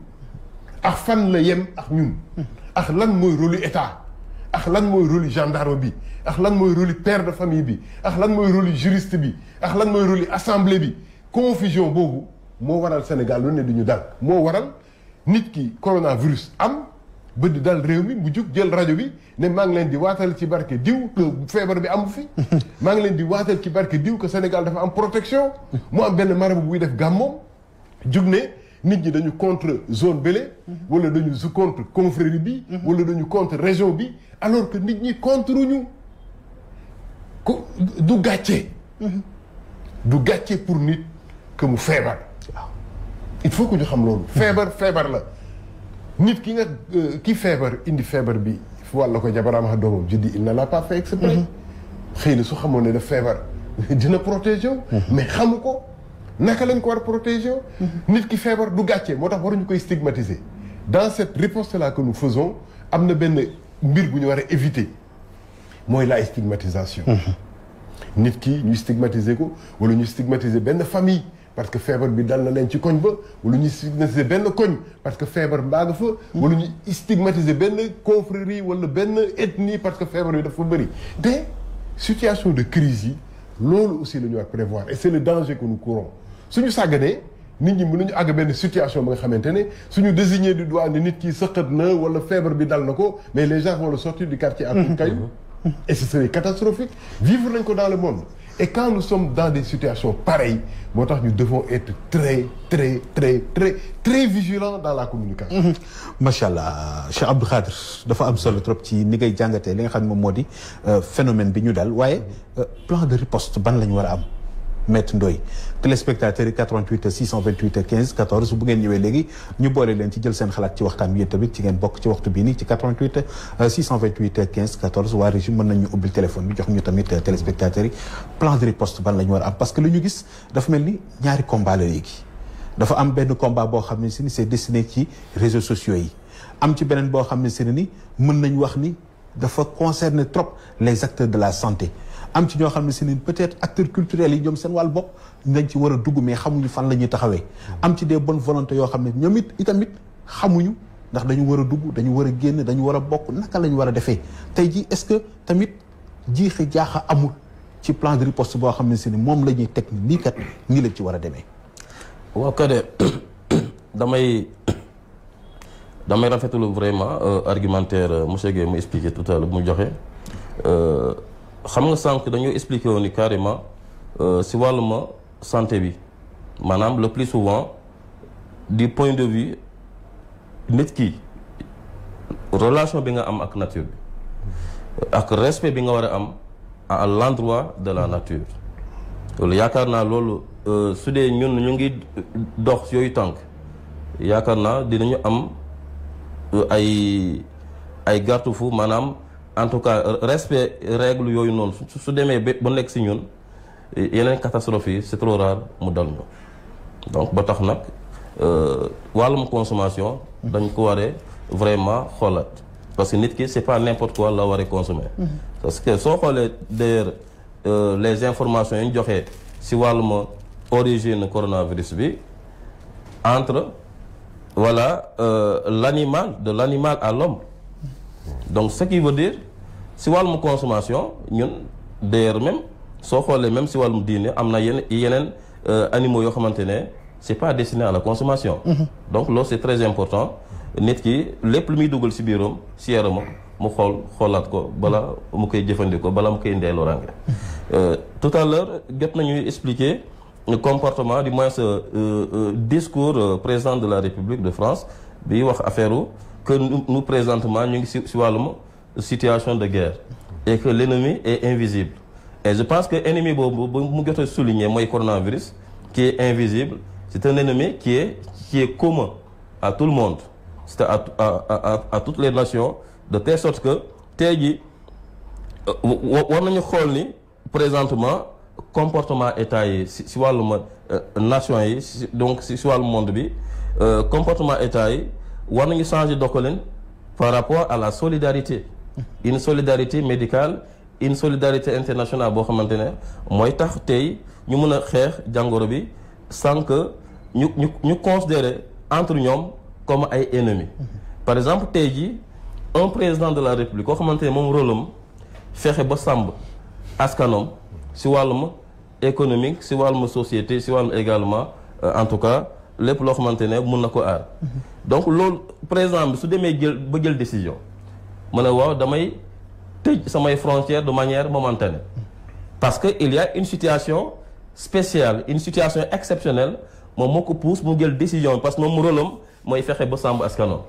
ak fan la yem ak ñun ak lan mooy rôle état ak lan mooy rôle gendarme bi ak lan mooy rôle père de famille bi ak lan mooy rôle juriste bi ak lan mooy rôle assemblée bi confusion boobu moo waral Sénégal lu ne du ñu dal moo waral nit ki coronavirus am ba di dal réew mi mu jug jël rajo bi ne maa ngi leen di waatal ci barke diw que feebar bi amu fi maa ngi leen di waatal ci barke diw que Sénégal dafa am protection mu am benn marabu buy def gàmmoom jug ne nit ñi dañu contre zone bële wala dañu contre confrérie bi wala dañu contre région bi alors que nit ñi contre ñu ko du gàcce pour nit que mu feebar il faut que ñu xam loolu feebar la nit ki nga ki feebar indi feebar bi wàlla ko jabaraam xa doomam je dis il ne l'a pas fait exprès xëy na su xamoon ne daf feebar dina protéger wu mais xamu ko naka lañ ko war protéger wu nit ki feebar du gàccee moo tax waruñu koy stigmatiser dans cette riposte là que nous faisons am na benn mbir bu ñu war a éviter mooy la stigmatisation nit ki ñu stigmatiser ko wala ñu stigmatiser benn famille parce que feebar bi dal na leen ci koñ ba wala ñu stigmatiser benn koñ parce que feebar baa nga fa wala ñu stigmatiser benn confrérie wala benn ethnie parce que feebar bi dafa bëri te situation de crise yi loolu aussi la ñu war prévoir et c'est le danger que nous courons suñu sàgganee nit ñi mën nañu àgg benn situation ba nga xamante ne suñu désigné du doigt ne nit ki sëqat na wala feebar bi dal na ko mais les gens vont le sortir du quartier à coups de caillou et ce serait catastrophique vivre nañ ko dans le monde et quand nous sommes dans des situations pareilles moo tax ñu devons être très vigilants dans la communication. macha allah Cheikh Abdou Khadre dafa am solo trop ci ni ngay jàngatee li nga xam ne moom moo di phénomène bi ñu dal waaye plan de riposte ban la ñu war a am Maître Ndoye téléspectateurs yi 88 628 15 14 bu ngeen ñëwee léegi ñu boole leen ci jël seen xalaat ci waxtaan bi yéen tamit ci ngeen bokk ci waxtu bii nii ci 88 628 15 14 waa régie mën nañu ubbil téléphone bi jox ñu tamit téléspectateurs yi plan de riposte ban la ñu war a am parce que lu ñu gis dafa mel ni ñaari combat la léegi dafa am benn combat boo xam ne si ni c'est destiné ci réseaux sociaux yi am ci beneen boo xam ne si ni mën nañ wax ni dafa concerner trop les acteurs de la santé am ci ñoo xam ne si ne peut-être acteurs culturels yi ñoom seen wàllu bopp nañ ci war a dugg mais xamuñu fan la ñuy taxawee am ci des bonnes volontés yoo xam ne ñoom itamit xamuñu ndax dañu war a dugg dañu war a génn dañu war a bokk naka la ñu war a defee tey jii est-ce que tamit jiixi jaaxa amul ci plan de riposte boo xam ne si ne moom la ñuy teg nii kat nii la ci war a demee. waaw Kader damay rafetlu vraiment argumentaire monsieur Guèye mu expliqué tout à l'heure mu joxe xam nga sànq dañoo expliqué woon ni carrément si wàlluma santé bi maanaam le plus souvent du point de vue nit ki relation bi nga am ak nature bi ak respect bi nga war a am à l'endroit de la nature loolu yaakaar naa loolu su dee ñun ñu ngi dox yooyu tànk yaakaar naa dinañu am ay garde-fou maanaam en tout cas respect règle yooyu noonu su demee ba nekk si ñun yeneen catastrophe yi c'est trop rare mu dal ñu donc ba tax nag wàllum consommation dañ ko waree vraiment xoolaat parce que nit ki c'est pas n'importe quoi la waree consommer parce que soo xoolee d'ailleurs les informations yi ñu joxee si wàllum origine coronavirus bi entre voilà l'animal de l'animal à l'homme donc ce qui veut dire si wàllum consommation ñun d'ailleurs même soo xoolee même si wàllum diine am na yeneen animaux yoo xamante ne c'est pas destiné à la consommation donc loolu c'est très important nit ki lépp lu muy dugal si biiram si yaramam mu xoolaat ko bala mu koy jëfandikoo bala mu koy indee loraange tout à l'heure jot nañuy expliquer le comportement du moins discours président de la République de France bi wax affaire que nous présentement ñu ngi si wàllum situation de guerre et que l'ennemi est invisible et je pense que ennemi boobu mu jot a souligner mooy coronavirus qui est invisible c'est un ennemi qui est commun à tout le monde c'est à toutes les nations de telle sorte que tey jii war nañu xool ni présentement comportement état yi si wàllum nation yi donc si wàllum monde bi comportement état yi war nañu changer doxalin par rapport à la solidarité une solidarité médicale une solidarité internationale boo xamante ne mooy tax tey ñu mën a xeex jàngoro bi sans que ñu considérer entre ñoom comme ay ennemis par exemple tey jii un président de la République koo xamante ne moom rôle am fexe ba sàmb askanom si wàllum économique si wàllum société si wàllum également en tout cas lépp loo xamante ne mun na ko aar donc loolu président bi su demee jël décision mu ne waaw damay tëj samay frontières de manière momentanée parce que il y a une situation spéciale une situation exceptionnelle moom moo ko pousse mu jël décision parce que moom rôle am mooy fexe ba sàmb askanom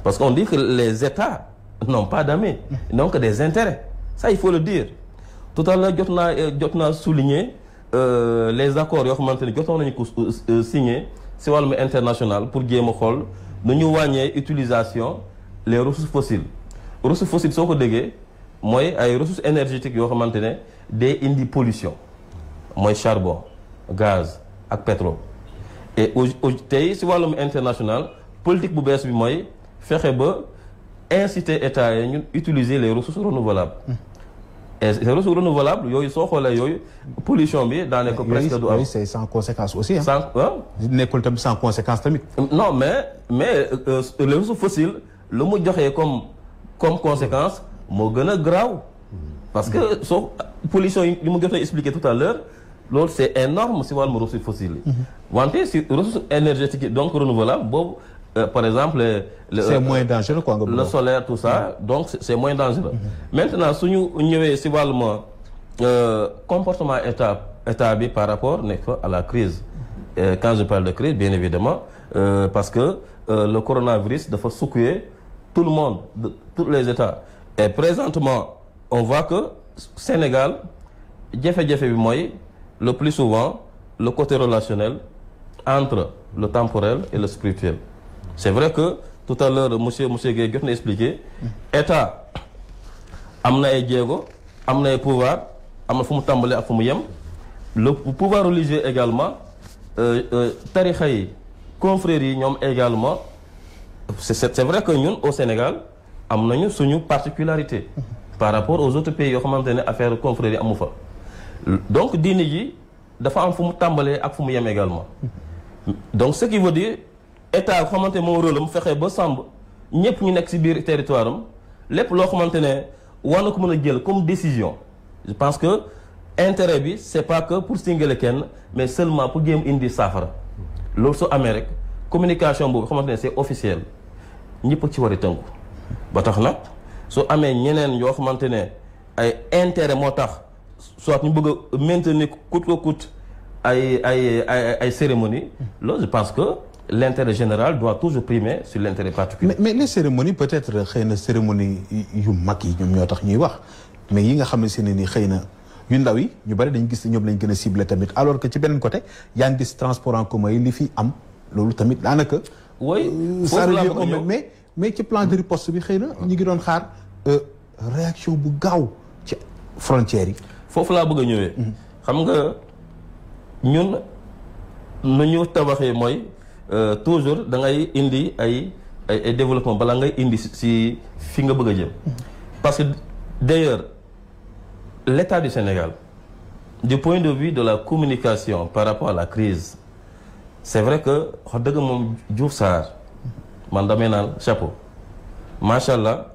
parce qu'on dit que les États n'ont pas d'amis ils n'ont que des intérêts ça il faut le dire tout à l'heure jot naa souligner les accords yoo xamante ne jotoon nañu ko signer ci wàllum international pour jéem a xool nu ñu wàññee utilisation les ressources fossiles soo ko déggee mooy ay ressources énergétiques yoo xamante ne day indi pollution mooy charbon gaz ak pétrole et tey ci wàllum international politique bu bees bi mooy fexe ba inciter état yi ñun utiliser les ressources renouvelables et les ressources renouvelables yooyu soo xoolee yooyu pollution bi daanaka presque du am. oui c'est sans conséquence aussi. sans nekkul tamit sans conséquence tamit. non mais les ressources fossiles lu mu joxee comme conséquence moo gën a graaw parce que soo pollution yi mu jot a expliqué tout à l'heure loolu c'est énorme si wàllum ressources fossiles yi. wante si ressources énergétiques yi donc renouvelables boobu. Par exemple c'est moins dangereux quoi le solaire tout ça donc c'est moins dangereux maintenant suñu ñëwee ci wàllum comportement état bi par rapport nekk à la crise quand je parle de crise bien évidemment parce que le coronavirus dafa secouer tout le monde tous les États et présentement on voit que Sénégal jafe-jafe bi mooy le plus souvent le côté relationnel entre le temporel et le spirituel. C'est vrai que tout à l'heure monsieur Guèye jot na expliqué état am na ay jéego am na ay pouvoir am na fu mu tàmbalee ak fu mu yem le pouvoir religieux également tarixa yi confrères yi ñoom également c'est vrai que ñun au Sénégal am nañu suñu particularité par rapport aux autres pays yoo xamante ne affaire confrérie amu fa. donc diine ji dafa am fu mu tàmbalee ak fu mu yem également donc ce qui veut dire état xamante ne moom rôle am fexe ba sàmb ñëpp ñu nekk ci biir territoire am lépp loo xamante ne war na ko mën a jël comme décision. je pense que intérêt bi c'est pas que pour singaler kenn mais seulement pour jéem indi saafara loolu soo amee rek communication boobu xamante ne c'est officiel ñëpp ci war a tënku ba tax nag soo amee ñeneen yoo xamante ne ay intérêt moo tax soit ñu bëgg a maintenir coûte que coûte ay cérémonie loolu je pense que l'intérêt général doit toujours primer sur l'intérêt particulier. mais les cérémonies peut-être xëy na cérémonie yu mag yi ñoom ñoo tax ñuy wax mais yi nga xam ne ni xëy na yu ndaw yi ñu bari dañ gis ñoom lañ gën a ciblé tamit alors que ci beneen côté yaa ngi gis transport en commun yi li fi am loolu tamit daanaka. oui mais ci plan de riposte bi xëy na ñu ngi doon xaar réaction bu gaaw ci frontières yi. foofu laa bëgg a ñëwee. xam nga ñun nu ñu tabaxee mooy toujours da ngay indi ay développement balaa ngay indi si fi nga bëgg a jëm. parce que d'ailleurs l'État du Sénégal du point de vue de la communication par rapport à la crise c'est vrai que wax dëgg moom Diouf Sarr man damay naan chapeau macha allah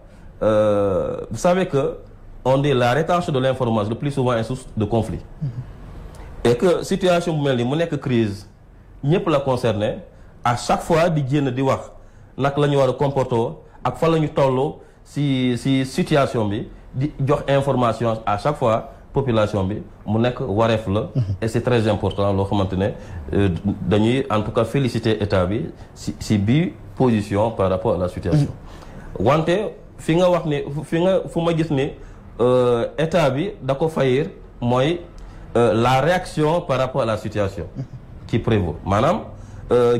vous savez que on dit la rétention de l'information le plus souvent est source de conflit. et que situation bu mel ni mu nekk crise ñëpp la concerné à chaque fois di génn di wax naka la ñu war a comporter ak fa la ñu toll si situation bi di jox information à chaque fois population bi mu nekk wareef la. et c'est très important loo xamante ne dañuy en tout cas féliciter état bi si bii position par rapport à la situation. wante fi nga wax ni fu ma gis ni état bi da ko fayir mooy la réaction par rapport à la situation qui prévaut maanaam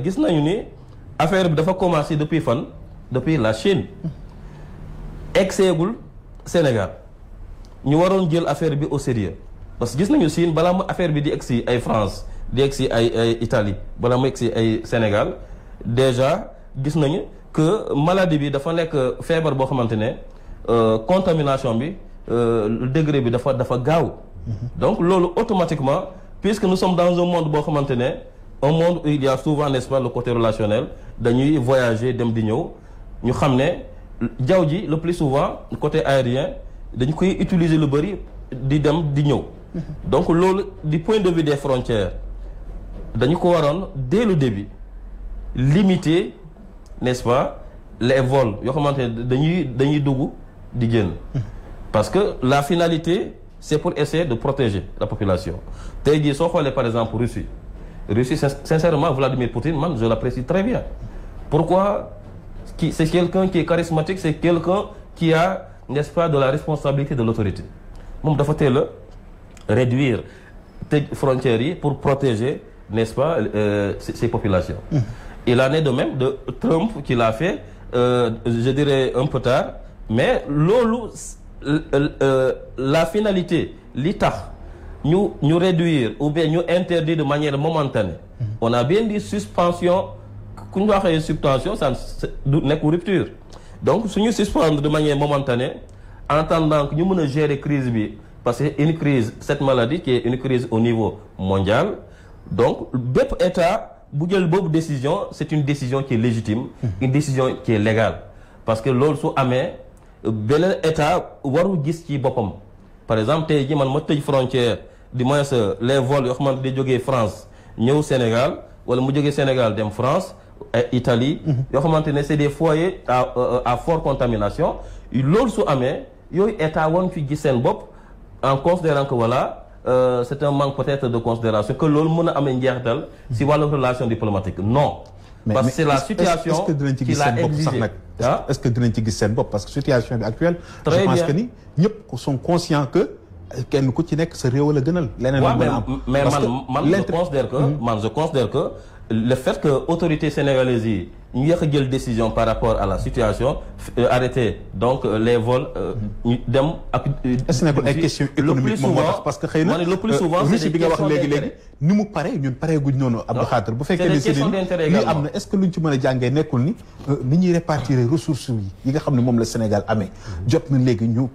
gis nañu ni affaire bi dafa commencer depuis fan depuis la Chine egseegul Sénégal ñu waroon jël affaire bi au sérieux parce que gis nañu Chine balaa mu affaire bi di egsi ay France di egsi ay Italie balaa mu egsi ay Sénégal déjà gis nañu que maladie bi dafa nekk feebar boo xamante ne contamination bi degré bi dafa gaaw. donc loolu automatiquement puisque nous sommes dans un monde boo xamante ne un monde où il y a souvent n'est-ce pas le côté relationnel dañuy voyager dem di ñëw ñu xam ne jaww ji le plus souvent côté aérien dañu koy utiliser lu bari di dem di ñëw. donc loolu du point de vue des frontières dañu ko waroon dès le début limiter n'est-ce pas les vols yoo xamante ne dañuy dugg di génn. parce que la finalité c'est pour essayer de protéger la population tey jii soo xoolee par exemple Russie sincèrement Vladimir Poutine man je l'apprécie très bien. pourquoi c'est quelqu'un qui est charismatique c'est quelqu'un qui a n'est-ce pas de la responsabilité de l'autorité moom dafa teel a réduire tëj frontières yi pour protéger n'est-ce pas ces populations. il en est de même de Trump qui l'a fait je dirais un peu tard mais loolu la finalité li tax ñu réduire ou bien ñu interdire de manière momentanée. on a bien dit suspension ku ñu waxee suspension ça du nekk rupture donc suñu suspendre de manière momentanée en attendant que ñu mën a gérer crise bi parce que une crise cette maladie qui est une crise au niveau mondial donc bépp état bu jël boobu décision c'est une décision qui est légitime une décision qui est légale parce que loolu su amee beneen état waru gis ci boppam par exemple tey ji man ma tëj frontière du moins les vols yoo xamante di jógee France ñëw Sénégal wala mu jógee Sénégal dem France Italie yoo xamante ne c'est des foyers à forte contamination loolu su amee yooyu état waruñ ci gis seen bopp en considérant que voilà c'est un manque peut-être de considération que loolu mën a amee njeexital si wàllu relation diplomatique non. parce que c'est la situation qui l'a exigé. est-ce que dinañ ci gis seen bopp parce que situation bi actuelle. je pense que ni ñëpp sont conscients que kenn ku ci nekk sa réew la gënal. leneen la mën a am mais man je considère que le fait que autorités sénégalaises yi ñu yéex a jël décision par rapport à la situation arrêter donc les vols ñu dem ak. est-ce que nekkul ay questions économiques moom moo tax parce que xëy na le plus souvent Russie bi nga wax léegi ni mu pare ñun paree guñ noonu Abdou Khadre bu fekkee ne si lii am na est-ce que luñ ci mën a jàngee nekkul ni ñuy répartir ressources yi nga xam ne moom la Sénégal amee jot na léegi ñu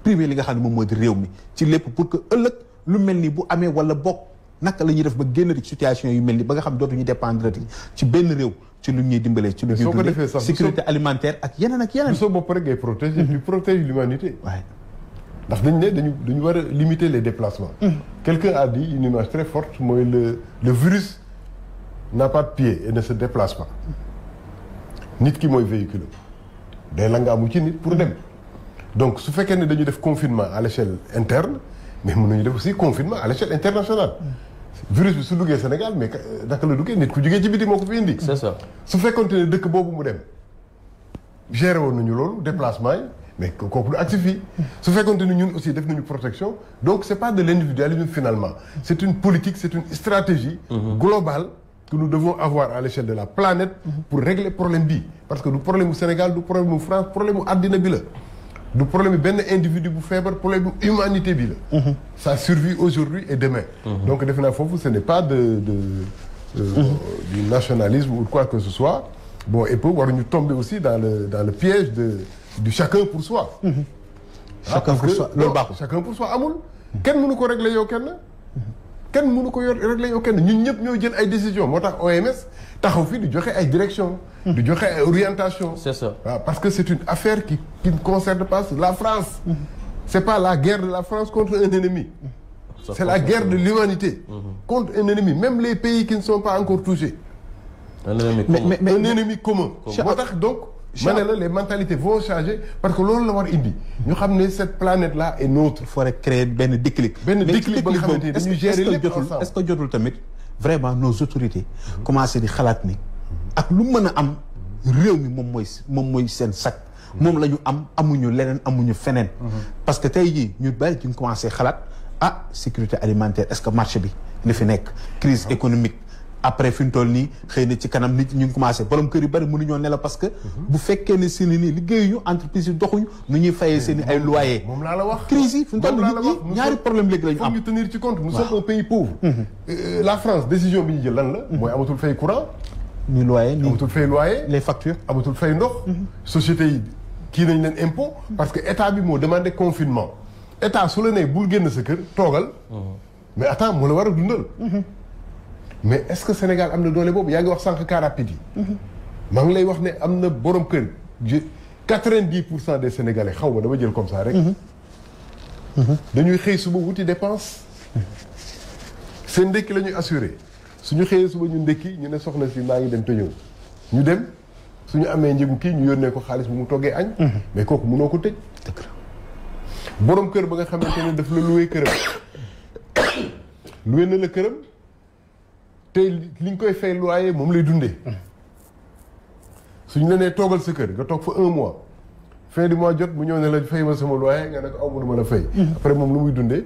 privé li nga xam ne moom moo di réew mi ci lépp pour que ëllëg lu mel ni bu amee wala bokk naka la ñuy def ba génn ci situation yu mel ni ba nga xam dootuñu dépendre ci benn réew ci lu ñuy dimbalee ci lu ñuy dundee sécurité alimentaire ak yeneen ak yeneen. du soo bopp rek ngay protéger tu protèges l'humanité. waaye ndax dañu war a limiter les déplacements. Quelqu'un a dit une image très forte mooy le virus n'a pas de pied et ne se déplace pas. nit ki mooy véhicule day la nga amu ci nit pour dem. donc su fekkee ne dañu def confinement à l'échelle interne mais mën nañu def aussi confinement à l'échelle internationale. virus bi su duggee Sénégal mais naka la duggee nit ku jugee ci biti moo ko fi indi. c'est ça su fekkoonte ne dëkk boobu mu dem géré woon nañu loolu déplacement yi mais kooku du agsi fii. su fekkoonte ne ñun aussi def nañu protection donc c'est pas de l'individualisme finalement c'est une politique c'est une stratégie. globale que nous devons avoir à l'échelle de la planète. pour régler problème bi parce que du problème mu Sénégal du problème mu France problème mu àddina bi la. du problème benn individu bu feebar problème bu humanité bi la. ça survit aujourd'hui et demain. donc defe naa foofu ce n'est pas du nationalisme ou de quoi que ce soit bon et puis waruñu tomber aussi dans le piège du chacun pour soi. chacun pour soi loolu baaxul chacun pour soi amul. kenn mënu ko régler yow kenn. kenn mënu ko régler yow kenn ñun ñëpp ñoo jël ay décisions moo tax OMS taxaw fi di joxe ay directions. di joxe ay orientations. c'est ça waaw parce que c'est une affaire qui ne concerne pas la France. c'est pas la guerre de la France contre un ennemi. c'est la guerre de l'humanité contre un ennemi même les pays qui ne sont pas encore touchés. un ennemi commun mais un ennemi commun. moo tax donc. ma ne la les mentalités vont changer parce que loolu la war indi. ñu xam ne cette planète là est nôtre. il faudrait créer benn déclic. benn déclic ba nga xamante ni dañuy gérer lépp ensemble est-ce que jotul tamit vraiment nos autorités. commencer di xalaat ni. ak lu mën a am réew mi moom mooy seen sac. moom la ñu am amuñu leneen amuñu feneen. parce que tey jii ñu bari ci ñu commencé xalaat sécurité alimentaire est-ce que marché bi li fi nekk. crise économique. après fi mu toll nii xëy na ci kanam nit ñu ngi commencé borom kër yu bari mënuñoo nelaw parce que. bu fekkee ne seen i nii liggéeyuñu entreprise yi doxuñu nu ñuy fayee seen i ay loyers. moom laa la wax crise yi fi mu toll nii ñaari problème léegi la ñu am. faut ñu tenir ci compte nous sommes un pays pauvre. la France décision bi ñu jël lan la. mooy amatul fay courant. ni loyer ni amatul fay loyer. les factures amatul fay ndox. sociétés yi kii nañ leen impôt. parce que état bi moo demandé confinement. état su la nee bul génn sa kër toogal. mais attends moo la war a dundal. mais est-ce que Sénégal am na doole boobu yaa ngi wax sànq car rapide yi. maa ngi lay wax ne am na borom kër 90% des Sénégalais xaw ma dama jël comme ça rek. dañuy xëy suba wuti dépense. seen ndekki la ñuy assuré suñu xëyee suba ñu ndekki ñu ne soxna si maa ngi dem te ñëw ñu dem suñu amee njëgu kii ñu yónnee ko xaalis bu mu toggee añ. mais kooku mënoo ko tëj. borom kër ba nga xamante ne daf la loué këram. loué na la këram. te li ñu koy fay loyer moom lay dundee suñu la nee toogal sa kër nga toog fa 1 mois fin du mois jot mu ñëw ne la fay ma sama loyer nga ne ko aw ma du ma la fay. après moom lu muy dundee.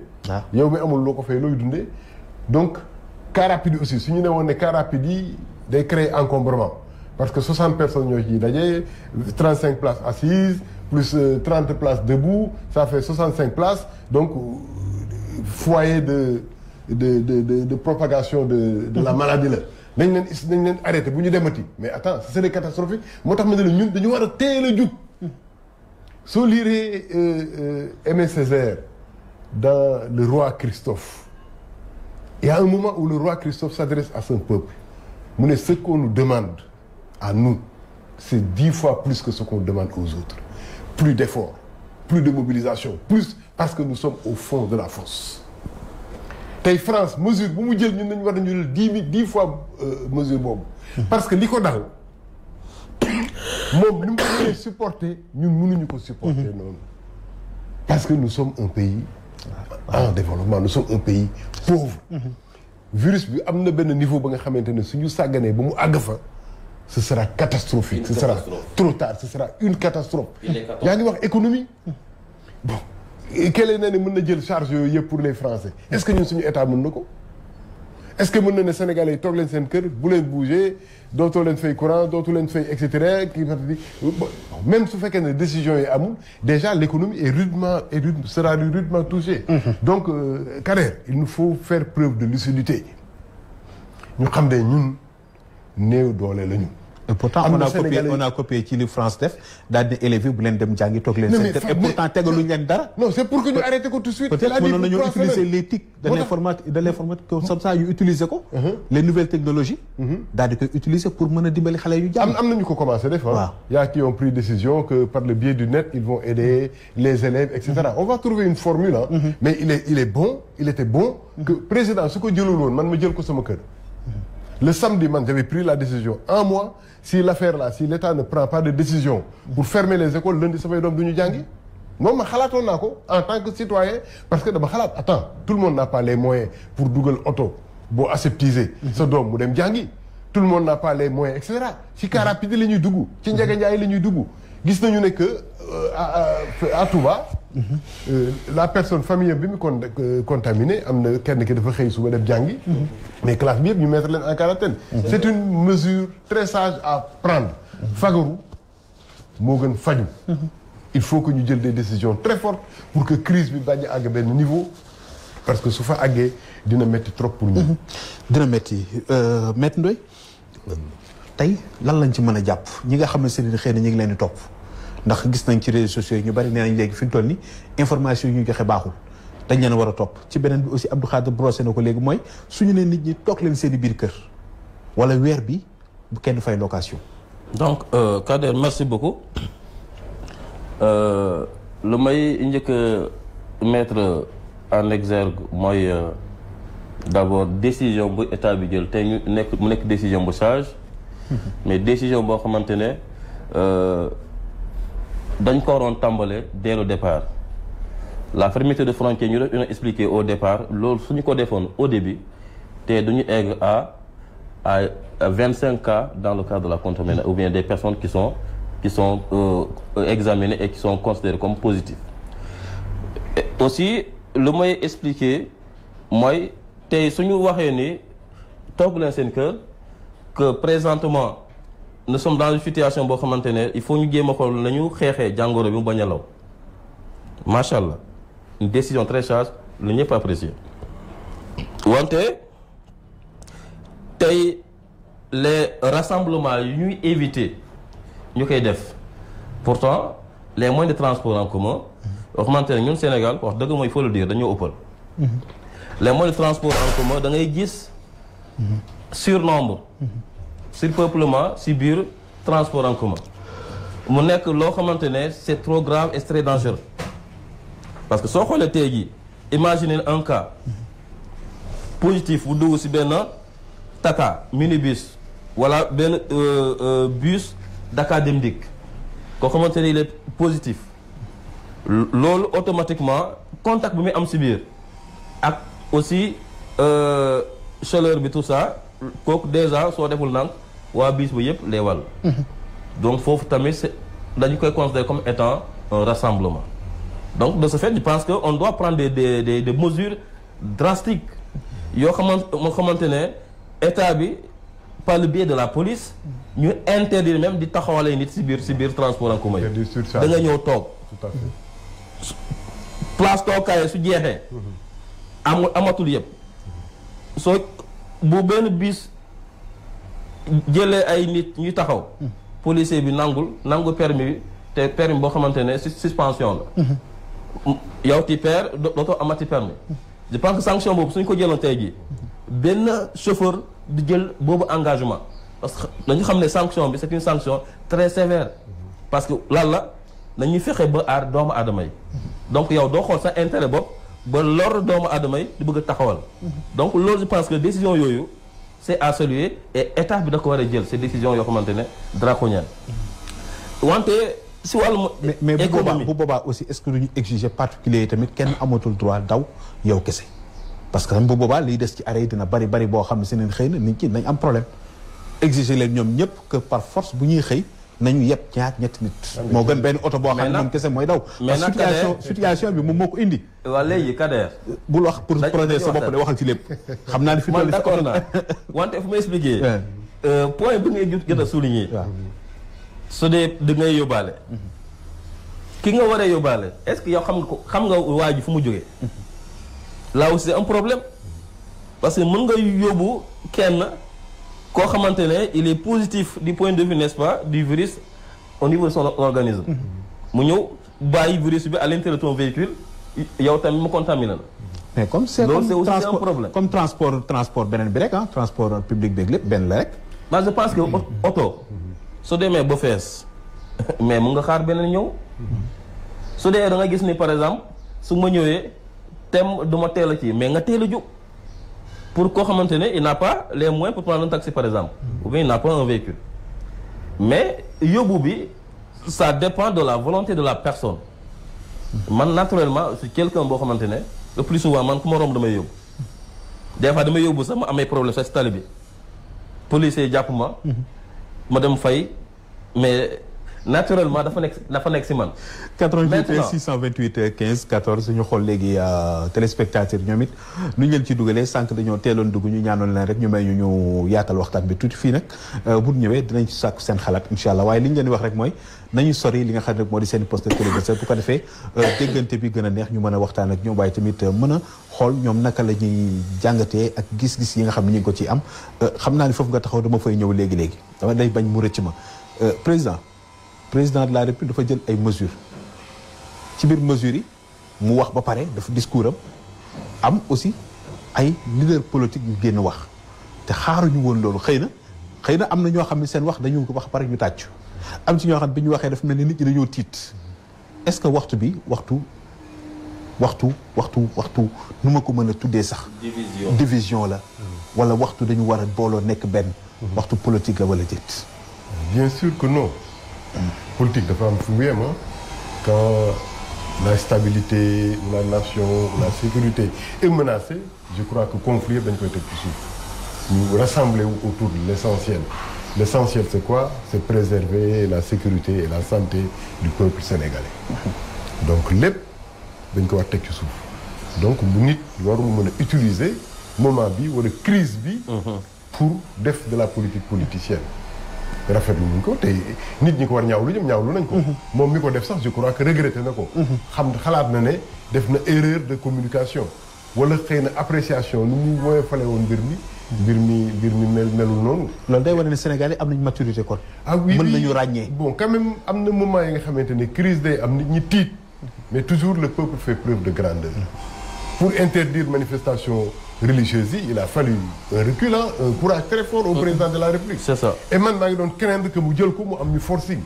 yow mi amul loo ko fay looy dundee. donc car rapide aussi suñu ne woon ne car rapide yi day créer encombrement parce que 60 personnes ñoo ciy daje 35 places assises plus 30 places debout ça fait 65 places donc foyer de propagation de la maladie la nañ leen arrêté bu ñu demati mais attends ce serait catastrophique moo tax ma ne la ñun dañu war a teel a jug soo liree Aimé Césaire dans le roi Christophe il y a un moment où le roi Christophe s'adresse à son peuple mu ne ce qu'on nous demande à nous c'est 10 fois plus que ce qu'on demande aux autres plus d'efforts plus de mobilisation plus parce que nous sommes au fond de la fosse tey France mesure bu mu jël ñun nañu war nañu jël 10 fois mesure boobu. parce que li ko dal moom ni mu ko mënee supporter ñun mënuñu ko supporter noonu. parce que nous sommes un pays en développement nous sommes un pays pauvre. virus bi am na benn niveau ba nga xamante ne suñu sàgganee ba mu àgg fa ce sera catastrophique. ce sera trop tard ce sera une catastrophe. yaa ngi wax économie bon. Kelle na ne mën na jël charge yooyu yëpp pour les Français est-ce que ñun suñu état mën na ko est-ce que mën na ne Sénégalais yi toog leen seen kër bu leen bouger dootoo leen fay courant dootoo leen fay et cetera même su fekkee ne décision yi amul déjà l'économie est sera rudement touchée. Donc Kader il nous faut faire preuve de lucidité ñu xam ne ñun néew doole la ñu. et pourtant on a copié ci li France def daal di élever bu leen dem jàngi toog leen seen kër et pourtant tegaluñ leen dara. non c'est pour que ñu arrêté ko tout de suite. peut-être mënoon nañoo utiliser les TIC de l'informatique comme ça ñu utiliser ko. les nouvelles technologies. daal di koy utiliser pour mën a dimbali xale yu jàng. am nañu ko commencé def ah. y a qui ont pris décision que par le biais du net ils vont aider les élèves et cetera. On va trouver une formule ah. mais il était bon. que président su ko jëlul woon man ma jël ko sama kër. Le samedi man j'avais pris la décision un mois. Si l'affaire là si l'État ne prend pas de décision pour fermer les écoles lundi samay doom du ñu jàngi moom ma xalaatoon naa ko en tant que citoyen parce que dama xalaat attends tout le monde n'a pas les moyens pour dugal oto boo aseptiser sa doom mu dem jàngi tout le monde n'a pas les moyens et cetera ci car rapide la ñuy dugg ci Ndiaga Ndiaye la ñuy dugg gis nañu ne que à Touba la personne famille bi mu contaminé am na kenn ki dafa xëy suba dem jàngi mais classe bi yëpp ñu mettre leen en quarantaine c'est une mesure très sage à prendre fagaru moo gën faju il faut que ñu jël des décisions très fortes pour que crise bi bañ a àgg benn niveau parce que su fa àggee dina métti trop pour ñu dina métti Maître Ndoye tey lan lañ ci mën a jàpp ñi nga xam ne seen xëy na ñu ngi leen di topp ndax gis nañ ci réseaux sociaux yi ñu bari nee nañ léegi fi mu toll ni information yi ñu joxe baaxul dañ leen war a topp ci beneen bi aussi Abdou Khadre brossé na ko léegi mooy suñu ne nit ñi toog leen seen i biir kër wala weer bi bu kenn fay location. donc Kader merci beaucoup lu may njëkk a mettre en exergue mooy d'abord décision bu état bi jël tey mu nekk décision bu sage mais décision boo xamante ne dañ ko waroon tàmbale dès le départ la fermeture de frontières ñu doon expliqué au départ loolu suñu ko defoon au début te duñu egg à 25 cas dans le cadre de la contamination ou bien des personnes qui sont examinées et qui sont considérées comme positives. Et aussi lu may expliquer mooy tey suñu waxee ni toog leen seen kër que présentement nous sommes dans une situation boo xamante ne il faut ñu jéem a xool nañu xeexee jàngoro bi mu bañ a law macha allah une décision très sage lu ñëpp apprécié wante tey les rassemblements yu ñuy éviter ñu koy def pourtant les moyens de transport en commun yoo xamante ne ñun Sénégal wax dëgg mooy il faut le dire dañoo ëppal les moyens de transport en commun da ngay gis surnombre surpeuplement si biir transport en commun mu nekk loo xamante ne c'est trop grave et très dangereux parce que soo xoolee tey jii imaginez un cas positif bu dugg si benn Tata minibus wala benn bus Dakar Dem Dikk koo xamante ne il est positif loolu automatiquement contact bi muy am si biir ak aussi chaleur bi tout ça kooku déjà soo deful nang waa bis ba yëpp lay wàll donc foofu tamit dañu koy considérer comme étant un rassemblement donc de ce fait je pense que on doit prendre des mesures drastiques yoo xamante ne état bi par le biais de la police ñu interdire même di taxawalee nit si biir transport en commun da nga ñëw toog tout à fait place tookaay su jeexee amatul yëpp soo bu benn bis jëlee ay nit ñuy taxaw policier bi nangu permis bi te permis boo xamante ne suspension la yow ti père dootoo amati permis je pense que sanction boobu suñ ko jëloon tey jii benn chauffeur di jël boobu engagement parce que dañu xam ne sanction bi c'est une sanction très sévère parce que lan la dañuy fexe ba aar doomu aadama yi donc yow doo xool sa intérêt bopp ba lor doomu aadama yi di bëgg a taxawal donc loolu je pense que décision yooyu c'est à saluer et état bi da ko war a jël ces décisions yoo xamante ne draconiennes wante si wàllum mais bu boobaa aussi est-ce que duñu exiger particulier yi tamit kenn amatul droit daw yow kese parce que bu boobaa liy des ci arrêt yi dina bari boo xam ne si neen xëy na nit ñi nañ am problème exiger leen ñoom ñëpp que par force bu ñuy xëy nañu yëpp ñaar ñetti nit. moo gën benn oto boo xam ne moom kese mooy daw. mais nag situation bi moom moo ko indi. waaw léegi Kader. bul wax pour projet sa bopp de waxal ci lépp. xam naa ne fi man d'accord naa wante fu ma expliquer. point bi ngay gën a souligner. su dee da ngay yóbbaale. ki nga waree yóbbaale est-ce que yow xam nga waa ji fu mu jógee. là aussi c'est un problème. parce que mën nga yóbbu kenn koo xamante ne il est positif du point de vue n'est-ce pas du virus au niveau de son organisme. mu ñëw bàyyi virus bi à l'intérieur de ton véhicule yow tamit mu contaminé la. mais comme c'est comme transport beneen bi rek transport public beeg lépp benn la rek. je pense que oto su demee ba fees mais mun nga xaar beneen ñëw. su dee da nga gis ni par exemple su ma ñëwee tem du ma teel a ci mais nga teel a jóg. pour koo xamante ne il n'a pas les moyens pour prendre un taxi par exemple. ou bien il n'a pas un véhicule. mais yóbbu bi ça dépend de la volonté de la personne. man naturellement c'est quelqu'un boo xamante ne le plus souvent man ku ma romb damay yóbbu. des fois damay yóbbu sax ma amee problème sax si tali bi. policier jàpp ma. ma dem fay mais naturellement dafa nekk si man. 88 628 15 14 ñu xool léegi téléspectateur ñoom it nu ñu leen ci dugalee sànq dañoo teeloon dugg ñu ñaanoon leen rek ñu may ñu yaatal waxtaan bi tuuti fii nag bu ñëwee dinañ ci sàkku seen xalaat incha allah waaye li ñu leen di wax rek mooy nañu sori li nga xam ne moo di seen poste de télévision bu ko defee déggante bi gën a neex ñu mën a waxtaan ak ñoom waaye tamit mën a xool ñoom naka la ñuy jàngatee ak gis-gis yi nga xam ne ñu ngi ko ciy am xam naa ni foofu nga taxaw dama fay ñëw léegi-léegi dama day bañ mu rëcc ma président de la République dafa jël ay mesures ci biir mesures yi mu wax ba pare dafa discours am aussi ay leader politique yu génn wax te xaaruñu woon loolu xëy na am na ñoo xam ne seen wax dañu wax pare ñu tàccu am ci ñoo xam ne bi ñu waxee dafa mel ni nit ñi dañoo tiit est-ce que waxtu bi waxtu nu ma ko mën a tuddee sax. division la. wala waxtu dañu war a booloo nekk benn. waxtu politique la wala déet. bien sûr que non. politique dafa am fu mu yem quand la stabilité la nation la sécurité est menacée je crois que conflit dañ koy teg ci suuf ñu rassembler wu autour de l'essentiel c'est quoi c'est préserver la sécurité et la santé du peuple sénégalais donc lépp dañ ko war teg ci suuf donc bu nit warul mën a utiliser moment bi wala crise bi pour def de la politique politicienne rafetlu nañ ko te nit ñi ko war ñaawlu ñoom ñaawlu nañ ko. moom mi ko def sax je crois que regretté na ko. xalaat na ne def na erreur de communication wala xëy na appréciation nu mu mooy fale woon mbir mi melul noonu. loolu day wane ne Sénégalais am nañ maturité kon. ah oui mën nañu ràññee. bon quand même am na moment yi nga xamante ne crise day am nit ñi tiit mais toujours le peuple fait preuve de grandeur. pour interdire manifestation religieuse yi il a fallu un recul un courage très fort au président de la République. c'est ça et man maa ngi doon craindre que mu jël ko mu am ñu forcing.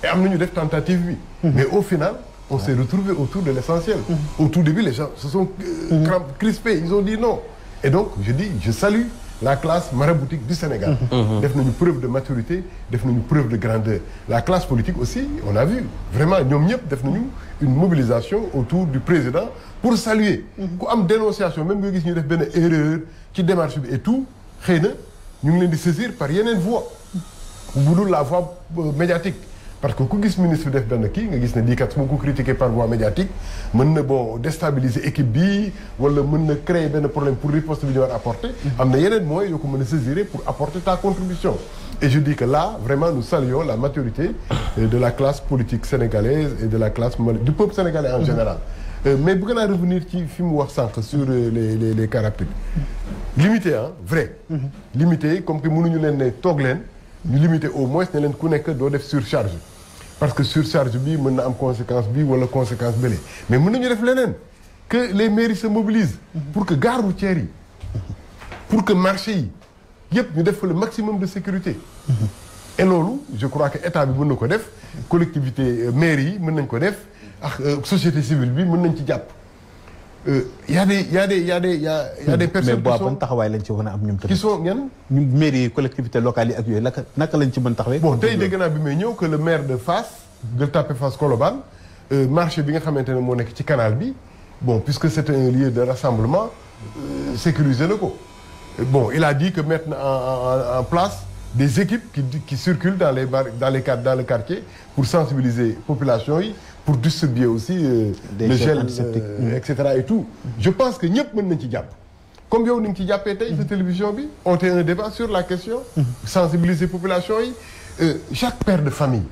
et am nañu def tentative bi. mais au final on s'est retrouvé autour de l'essentiel. Au tout début les gens se sont crispés ils ont dit non. et donc je salue la classe maraboutique du Sénégal. def nañu preuve de maturité def nañu preuve de grandeur. la classe politique aussi on a vu vraiment ñoom ñëpp def nañu une mobilisation autour du président pour saluer. ku am dénonciation même nga gis ñu def benn erreur ci démarche bi et tout xëy na ñu ngi leen di saisir par yeneen voie bu dul la voie médiatique. parce que ku gis ministre def benn kii nga gis ne lii kat su ma ko critiquer par voie médiatique mën na déstabiliser équipe bi wala mën na créer benn problème pour riposte bi ñu war apporter. am na yeneen moyens yoo ko mën a saisir pour apporter ta contribution. et je dis que là vraiment nous saluons la maturité de la classe politique sénégalaise et de la classe du peuple sénégalais en général. mais bëgg naa revenir ci fi mu wax sànq sur les cas rapides. limité vrai. limité comme que mënuñu leen ne toog leen ñu limité au moins ne leen ku nekk doo def surcharge. parce que surcharge bi mën na am conséquence bi wala conséquence bële mais mën nañu def leneen que les mairies se mobilisent pour que gare routière yi pour que marché yi yëpp ñu def fa le maximum de sécurité et loolu je crois que état bi mën na ko def collectivité mairie yi mën nañ ko def ak société civile bi mën nañ ci jàpp y a des personnes mais ban taxawaay lañ ci mën a am ñoom tamit qui sont ñan ñu mairie collectivité locale yi ak yooyu naka lañ ci mën taxawee bon tey dégg naa bi may ñëw que le maire de Fass Gueule Tapée Fass Colobane marché bi nga xamante ne moo nekk ci canal bi bon puisque c'est un lieu de rassemblement sécurisé na ko bon il a dit que mettre na en place des équipes qui circulent dans le quartier pour sensibiliser population yi pour distribuer aussi le gel et cetera et tout. Je pense que ñëpp mën nañ ci jàpp. Comme yow ni nga ci jàppee tey sa télévision bi on fait un débat sur la question. sensibiliser population yi chaque père de famille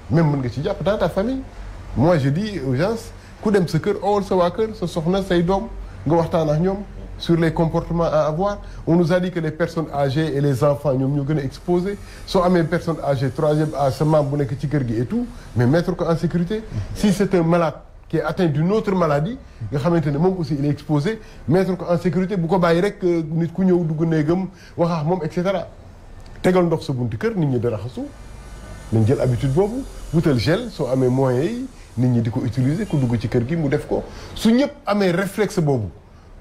même mën nga ci jàpp dans ta famille. Moi je dis aux gens ku dem sa kër owal sa waa kër sa soxna say doom nga waxtaan ak ñoom sur les comportements à avoir. On nous a dit que les personnes âgées et les enfants ñoom ñoo gën a exposé soo amee personne âgée troisième âge sa maam bu nekk ci kër gi et tout mais mettre ko en sécurité. Si c'est un malade qui est atteint d'une autre maladie nga xamante ne moom aussi il est exposé mettre ko en sécurité bu ko bàyyi rek nit ku ñëw dugg néegam wax ak moom et cetera. tegal ndox sa buntu kër nit ñi da raxasu nañ jël habitude boobu wutal gel soo amee moyens yi nit ñi di ko utiliser ku dugg ci kër gi mu def ko su ñëpp amee réflexe boobu.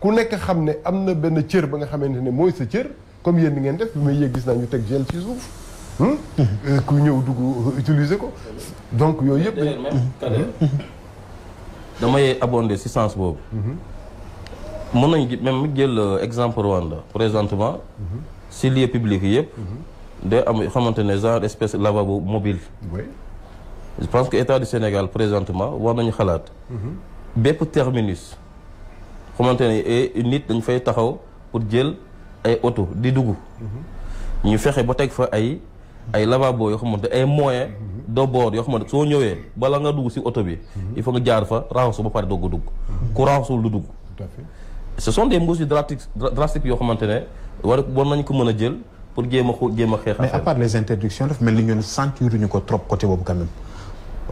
ku nekk xam ne am na benn cër ba nga xamante ne mooy sa cër comme yéen ni ngeen def bi may yéeg gis naa ñu teg gel ci suuf ku ñëw dugg utiliser ko donc yooyu yëpp damay abonder ci sens boobu mën nañ même jël exemple Rwanda présentement ci lieu public yëpp day am xamante ne genre espèce lavabo mobile. Je pense que état du Sénégal présentement war nañu xalaat bépp terminus xamante ne nit dañ fay taxaw pour jël ay oto di dugg ñu fexe ba teg fa ay lavabo yoo xamante ay moyens de bord yoo xamante soo ñëwee bala nga dugg ci oto bi il faut nga jaar fa raxasu ba pare doog a dugg ku raxasul du dugg. Ce sont des mesures drastiques yoo xamante ne war nañ ko mën a jël pour jéem a xeex. Mais à part les interdictions dafa mel ni ñun sentiruñu ko trop côté boobu quand même.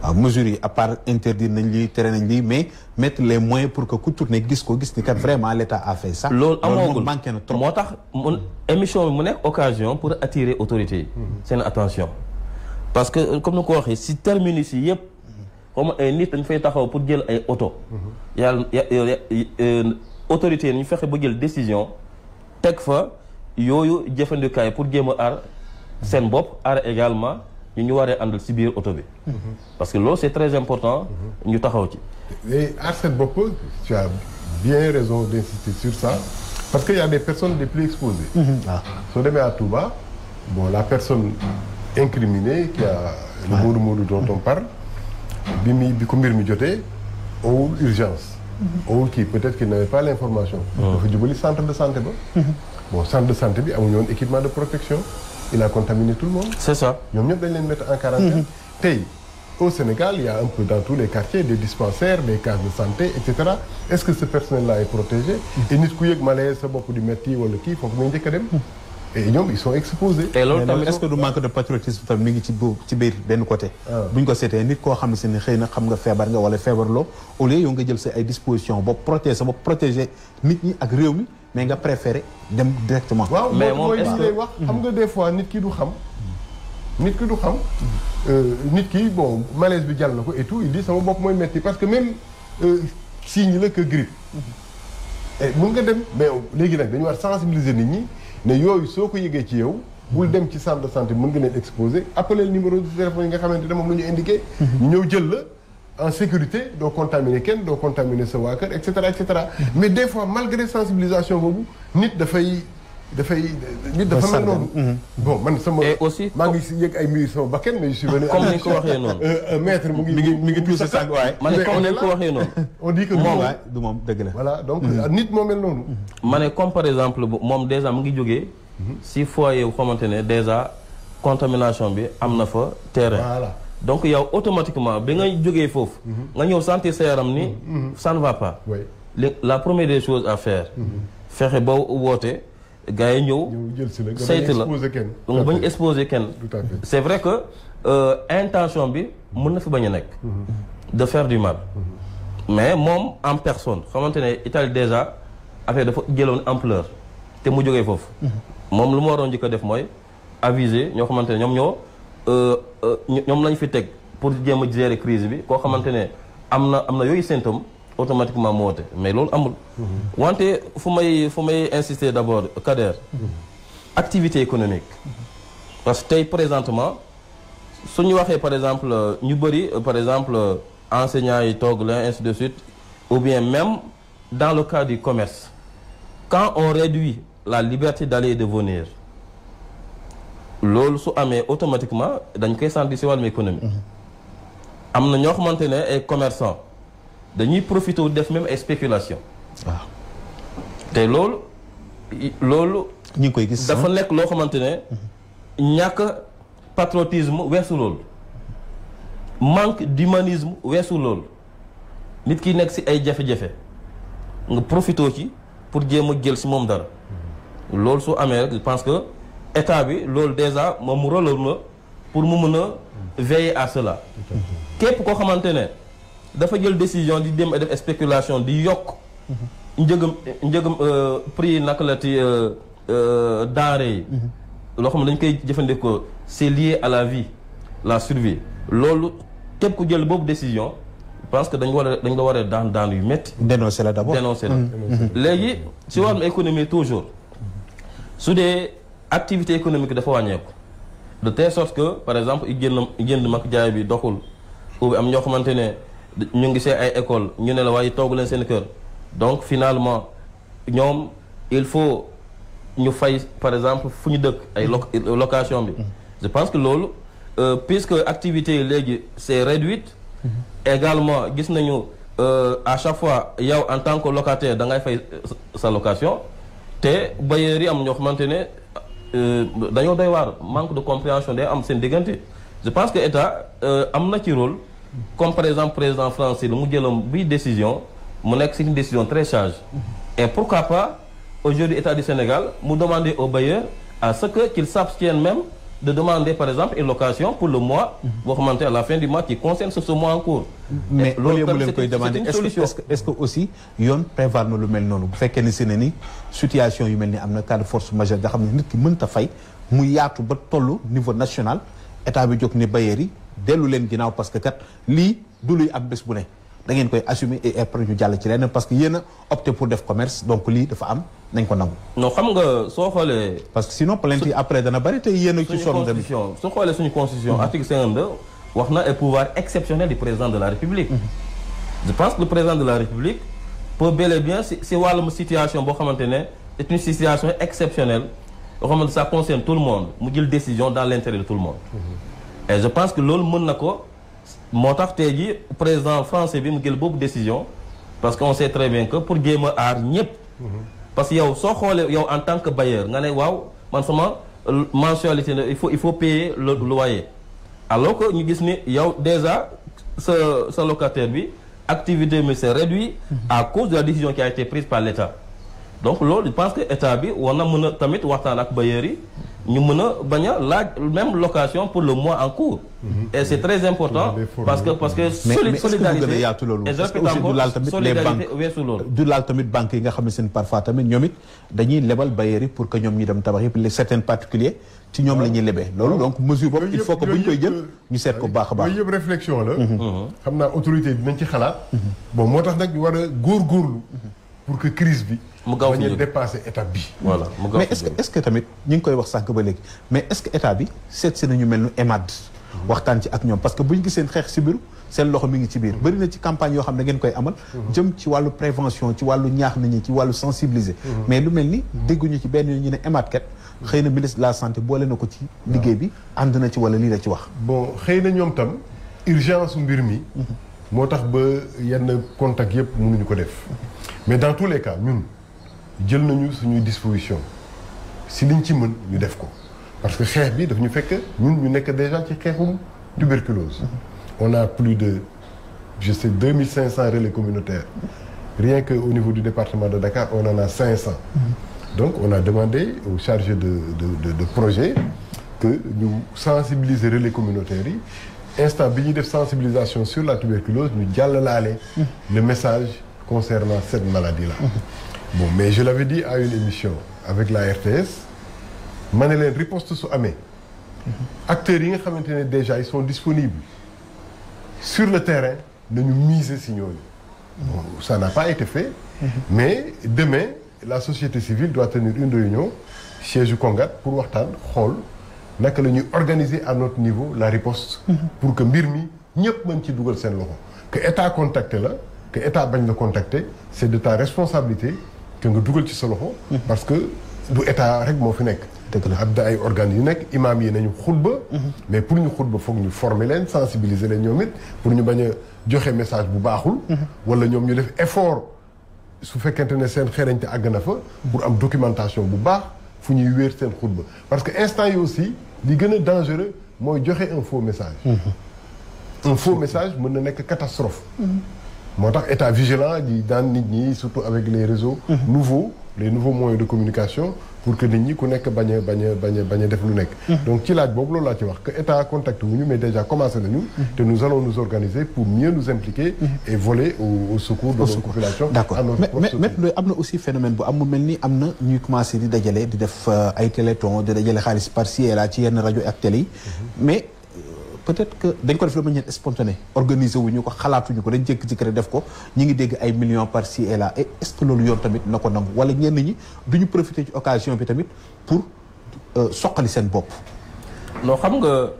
waaw mesures yi à part interdire nañ lii tere nañ lii mais mettre les moyens pour que ku tourné gis ni kat vraiment l'État a fait ça. loolu amoogul manqué na trop moo tax émission bi mu nekk occasion pour attirer autorités yi. seen attention. parce que comme ni ko waxee si terminus yi yëpp comme ay nit dañ fay taxaw pour jël ay oto. yàlla autorités yi ñu fexe ba jël décision teg fa yooyu jëfandikaay pour jéem a aar seen bopp aar également. ñu waree àndal ci biir oto bi. parce que loolu c'est très important. ñu taxaw ci. et aar seen bopp tu as bien raison d'insister sur ça parce que y a des personnes les plus exposées. soo demee à Touba bon la personne incriminée qui a le moodu dont on parle bi ko mbir mi jotee owul urgence. owul kii peut-être qu'il n'avait pas l'information. dafa jubali centre de santé ba. bon centre de santé bi amuñu woon équipement de protection. Il a contaminé tout le monde. C'est ça. ñoom ñëpp dañ leen mettre en quarantaine. tey au Sénégal il y a un peu dans tous les quartiers des dispensaires des cases de santé et cetera est-ce que ce personnel-là est protégé. et nit ku yëg malaise sa bopp di metti wala kii foofu nañ njëkk a dem. et ñoom ils sont exposés. et loolu tamit est-ce que du manque de patriotisme tamit mi ngi ci biir benn côté. buñ ko seetee nit koo xam ne si ne xëy na xam nga feebar nga wala feebarloo au lieu yow nga jël sa ay dispositions bopp protéger sa bopp protéger nit ñi ak réew mi. mais nga préféré dem directement. waaw mooy li lay wax xam nga des fois nit ki du xam. nit ki bon malaise bi jàll na ko et tout il dit sama bopp mooy metti parce que même signe la que grippe. mun nga dem mais léegi nag dañu war sensibiliser nit ñi ne yooyu soo ko yëgee ci yow. bul dem ci centre de santé mën nga leen exposer appeler le numéro de téléphone yi nga xamante ne moom la ñu indiqué. ñu ñëw jël la. en sécurité doo contaminer kenn doo contaminer sa waa kër et cetera et cetera mais des fois malgré sensibilisation boobu nit dafay mel noonu. bon man sama. et aussi maa ngi si yëg ay mbir sama bakkan mais je suis venu. comme ni ko waxee noonu. maître mu ngi tuuti sànq waaye. ma ne comme ni ko waxee noonu. on dit que du moom dëgg la. voilà donc nit moo mel noonu. ma ne comme par exemple moom déjà mu ngi jógee. si foyer yu xamante ne déjà contamination bi am na fa terrain. voilà. donc yow automatiquement bi nga jógee foofu. nga ñëw sentir sa yaram ni. ça ne va pas. oui la première des choses à faire. fexe ba woote gars yi ñëw. jël si la saytu la nga bañ exposer kenn. tout à fait c'est vrai que intention bi mën na fi bañ a nekk. de faire du mal. mais moom en personne xamante ne Italie déjà affaire dafa jëloon ampleur te mu jógee foofu. moom lu mu waroon njëkk a def mooy aviser ñoo xamante ne ñoom lañ fi teg pour jéem a gérer crise bi koo xamante ne am na yooyu symptôme automatiquement mu woote mais loolu amul. wante fu may insister d'abord Kader. activité économique. parce que tey présentement su ñu waxee par exemple ñu bëri par exemple enseignants yi toog la ainsi de suite ou bien même dans le cas du commerce quand on réduit la liberté d'aller et de venir loolu su amee automatiquement dañ koy sentir ci wàllum économie. am na ñoo xamante ne ay commerçants dañuy profité wu def même ay spéculation. waaw te loolu ñu ngi koy gis. dafa nekk loo xamante ne ñàkk patriotisme weesu loolu. manque d'humanisme weesu loolu. nit ki nekk ci ay jafe-jafe nga profité ci pour jéem a jël ci moom dara. loolu su amee rek je pense que état bi loolu déjà moom mu rôle la pour mu mën a veiller à cela. képp koo xamante ne dafa jël décision di dem def spéculation di yokk njëgam prix naka la ci denrée yi. loo xam ne dañ koy jëfandikoo c'est lié à la vie la survie loolu képp ku jël boobu décision je pense que dañ la war a daan yu métti. dénoncer la d'abord dénoncer la. léegi ci wàllum économie toujours su dee activité économique dafa wàññeeku de telle sorte que par exemple jënd mag jaay bi doxul ou am ñoo xamante ne ñu ngi see ay école ñu ne la waaye toogu leen seen kër donc finalement ñoom il faut ñu fay par exemple fu ñu dëkk ay location bi. je pense que loolu puisque activité yi léegi c'est réduite. également gis nañu à chaque fois yow en tant que locataire da ngay fay sa location te bailleurs yi am ñoo xamante ne dañoo doy waar manque de compréhension day am seen diggante. je pense que état am na ci rôle comme par exemple président français lu mu jëloon bi décision mu nekk c'est une décision très sage. et pourquoi pas aujourd'hui état du Sénégal mu demander aux bailleurs à ce que qu'ils s'abstiennent même de demander par exemple une location pour le mois boo xamante à la fin du mois qui concerne ce mois en cours. mais loolu mu leen koy demander est-ce que aussi yoon prévoir na lu mel noonu bu fekkee ne si ne ni situation yu mel ni am na cas de force majeure nga xam ne nit ki mënta fay mu yaatu ba tollu niveau national état bi jóg ne bailleurs yi dellu leen ginnaaw parce que kat lii du luy am bés bu ne da ngeen koy assumer et après ñu jàll ci leneen parce que yéen a opté pour def commerce donc lii dafa am nañ ko nangu. non xam nga soo xoolee. parce que sinon plainte yi après dana bari te yéen a ci sonn tamit. soo xoolee suñu constitution article 52 wax na ay pouvoir exceptionnel du président de la République. je pense que le président de la République peut bel et bien si wàllum situation boo xamante ne c'est une situation exceptionnelle boo xamante ça concerne tout le monde mu jël décision dans l'intérêt de tout le monde. et je pense que loolu mën na ko moo tax tey jii président français bi mu jël boobu décision parce que on sait très bien que pour jéem a aar ñëpp. parce que yow soo xoolee yow en tant que bailleur nga ne waaw man sama mensualité il faut payer le loyer alors que ñu gis ni yow déjà sa locataire bi activité bi c'est réduit à cause de la décision qui a été prise par l'État. donc loolu je pense que état bi war na mën a tamit waxtaan ak bailleurs yi ñu mën a bañ a laaj même location pour le mois en cours. et c'est très important parce que solidarité yaatu loolu et je répète encore solidarité weesu loolu du laal tamit banques yi nga xam ne seen parfois tamit ñoom it dañuy lebal bailleurs yi pour que ñoom ñu dem tabax yi certains particuliers ci ñoom la ñuy lebee loolu donc mesure boobu il faut que bu ñu koy jël ñu seet ko baax a baax yooyu yëpp réflexion la xam naa autorité bi nañ ci xalaat bon moo tax nag ñu war a góorgóorlu pour que crise bi mu gaaw bañ a dépasser étape bi. voilà mu gaaw mais est-ce que tamit ñu ngi koy wax sànq ba léegi mais est-ce que état bi seet si nañu mel nu EMAD waxtaan ci ak ñoom parce que bu ñu gisee xeex si biir seen loxo mi ngi ci biir bëri na ci campagne yoo xam ne ngeen koy amal jëm ci wàllu prévention ci wàllu ñaax nit ñi ci wàllu sensibiliser mais lu mel ni dégguñu ci benn ñu ne EMAD kat xëy na ministre de la santé boole na ko ci liggéey bi ànd na ci wala lii la ci wax bon xëy na ñoom tam urgence mbir mi moo tax ba yenn contact yëpp mënuñu ko def mais dans tous les cas ñun jël nañu suñuy disposition si liñ ci mën ñu def ko parce que xeex bi daf ñu fekk ñun ñu nekk déjà ci xeexum tuberculose on a plus de je sais 2500 relais communautaires rien que au niveau du département de Dakar on en a 500 donc on a demandé aux chargés de projet que ñu sensibiliser relais communautaires yi instant bi ñuy def sensibilisation sur la tuberculose ñu jàllalaale le message concernant cette maladie-là bon mais je l'avais dit à une émission avec la RTS ma ne leen riposte su amee acteurs yi nga xamante ne déjà ils sont disponibles sur le terrain nañu miser si ñooñu bon ça n'a pas été fait mais demain la société civile doit tenir une réunion siège Kongat pour waxtaan xool naka la ñuy organiser à notre niveau la riposte pour que mbir mi ñëpp mën ci dugal seen loxo que état contacté la que état bañ la contacter c'est de ta responsabilité que nga dugal ci sa loxo parce que du état rek moo fi nekk dëgg la am na ay organes yu nekk imam yi nañu xutba mais pour ñu xutba foog ñu former leen sensibiliser leen ñoom it pour ñu bañ a joxe message bu baaxul wala ñoom ñu def effort su fekkente ne seen xereñte àgg na fa pour am documentation bu baax fu ñuy wéer seen xutba parce que instant yi aussi li gën a dangereux mooy joxe un faux message un faux message mën na nekk catastrophe moo tax état vigilant di daan nit ñi surtout avec les réseaux les nouveaux moyens de communication pour que nit ñi ku nekk bañ a def lu nekk donc ci laaj boobu loolu laa ci wax que état contacté wuñu mais déjà commencé nañu te nous allons nous organiser pour mieux nous impliquer et voler au secours de notre population. D'accord mais loolu am na aussi phénomène bu am mu mel ni am na ñuy commencé di dajale di def ay téléthon di dajale xaalis par ci et là ci yenn rajo ak télé yi mais peut-être que dañ ko def de manière spontanée organisé wuñu ko xalaatuñu ko dañ jékki-jékki rek def ko ñi ngi dégg ay millions par ci et là et est-ce que loolu yoon tamit na ko nangu wala ñenn ñi duñu profiter ci occasion bi tamit pour soqali seen bopp. non xam nga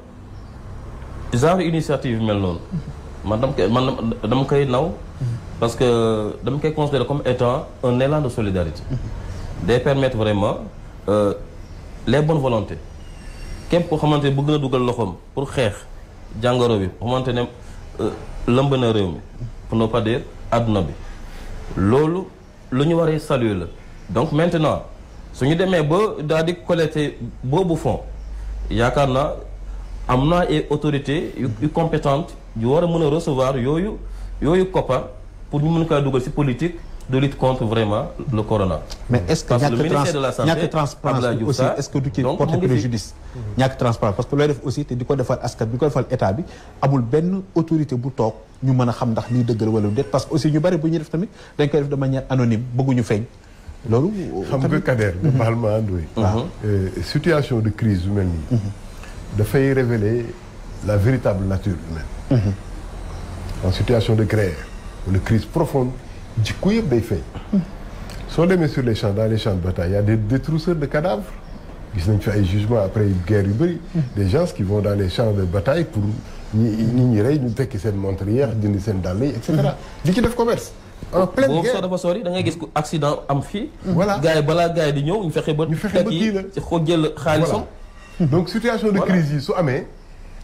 genre initiative mel noonu man dama koy naw parce que dama koy considérer comme étant un élan de solidarité. day permettre vraiment les bonnes volontés. képp koo xamante ne bëgg na dugal loxoom pour xeex jàngoro bi xamante ne lëmb na réew mi pour ne pas dire adduna bi loolu lu ñu waree saluer la donc maintenant su ñu demee ba daal di collecter boobu fonds yaakaar naa am na ay autorités yu compétentes yu war a mën a recevoir yooyu koppar pour ñu mën kaa dugal ci politique de lutte contre vraiment le corona. mais est-ce que ñàkk transparence aussi est-ce que du ci porter préjudice ñàkk transparence parce que looy def aussi te di ko defal askan bi ko defal état bi amul benn autorité bu toog ñu mën a xam ndax lii dëgg la wala déet parce que aussi ñu bari bu ñuy def tamit dañ koy def de manière anonyme bëgguñu feeñ loolu xam nga Kader nga baal ma àndooy situation de crise yu mel nii dafay révéler la véritable nature humaine en situation de guerre wala crise profonde jikko yëpp day feeñ soo demee sur les champs dans les champs de bataille il y a des détrousseurs de cadavres gis nañ fi ay jugements après guerre yu bëri des gens qui vont dans les champs de bataille pour ñi rey ñu tekki seen montrière dindi seen dàll yi et cetera di ci def commerce en pleine guerre boobu soo dafa sori da ngay gis accident am fii voilà gars yi balaa gars yi di ñëw ñu fexe ba kii la ci xoo jël xaalisam donc situation de crise yi su amee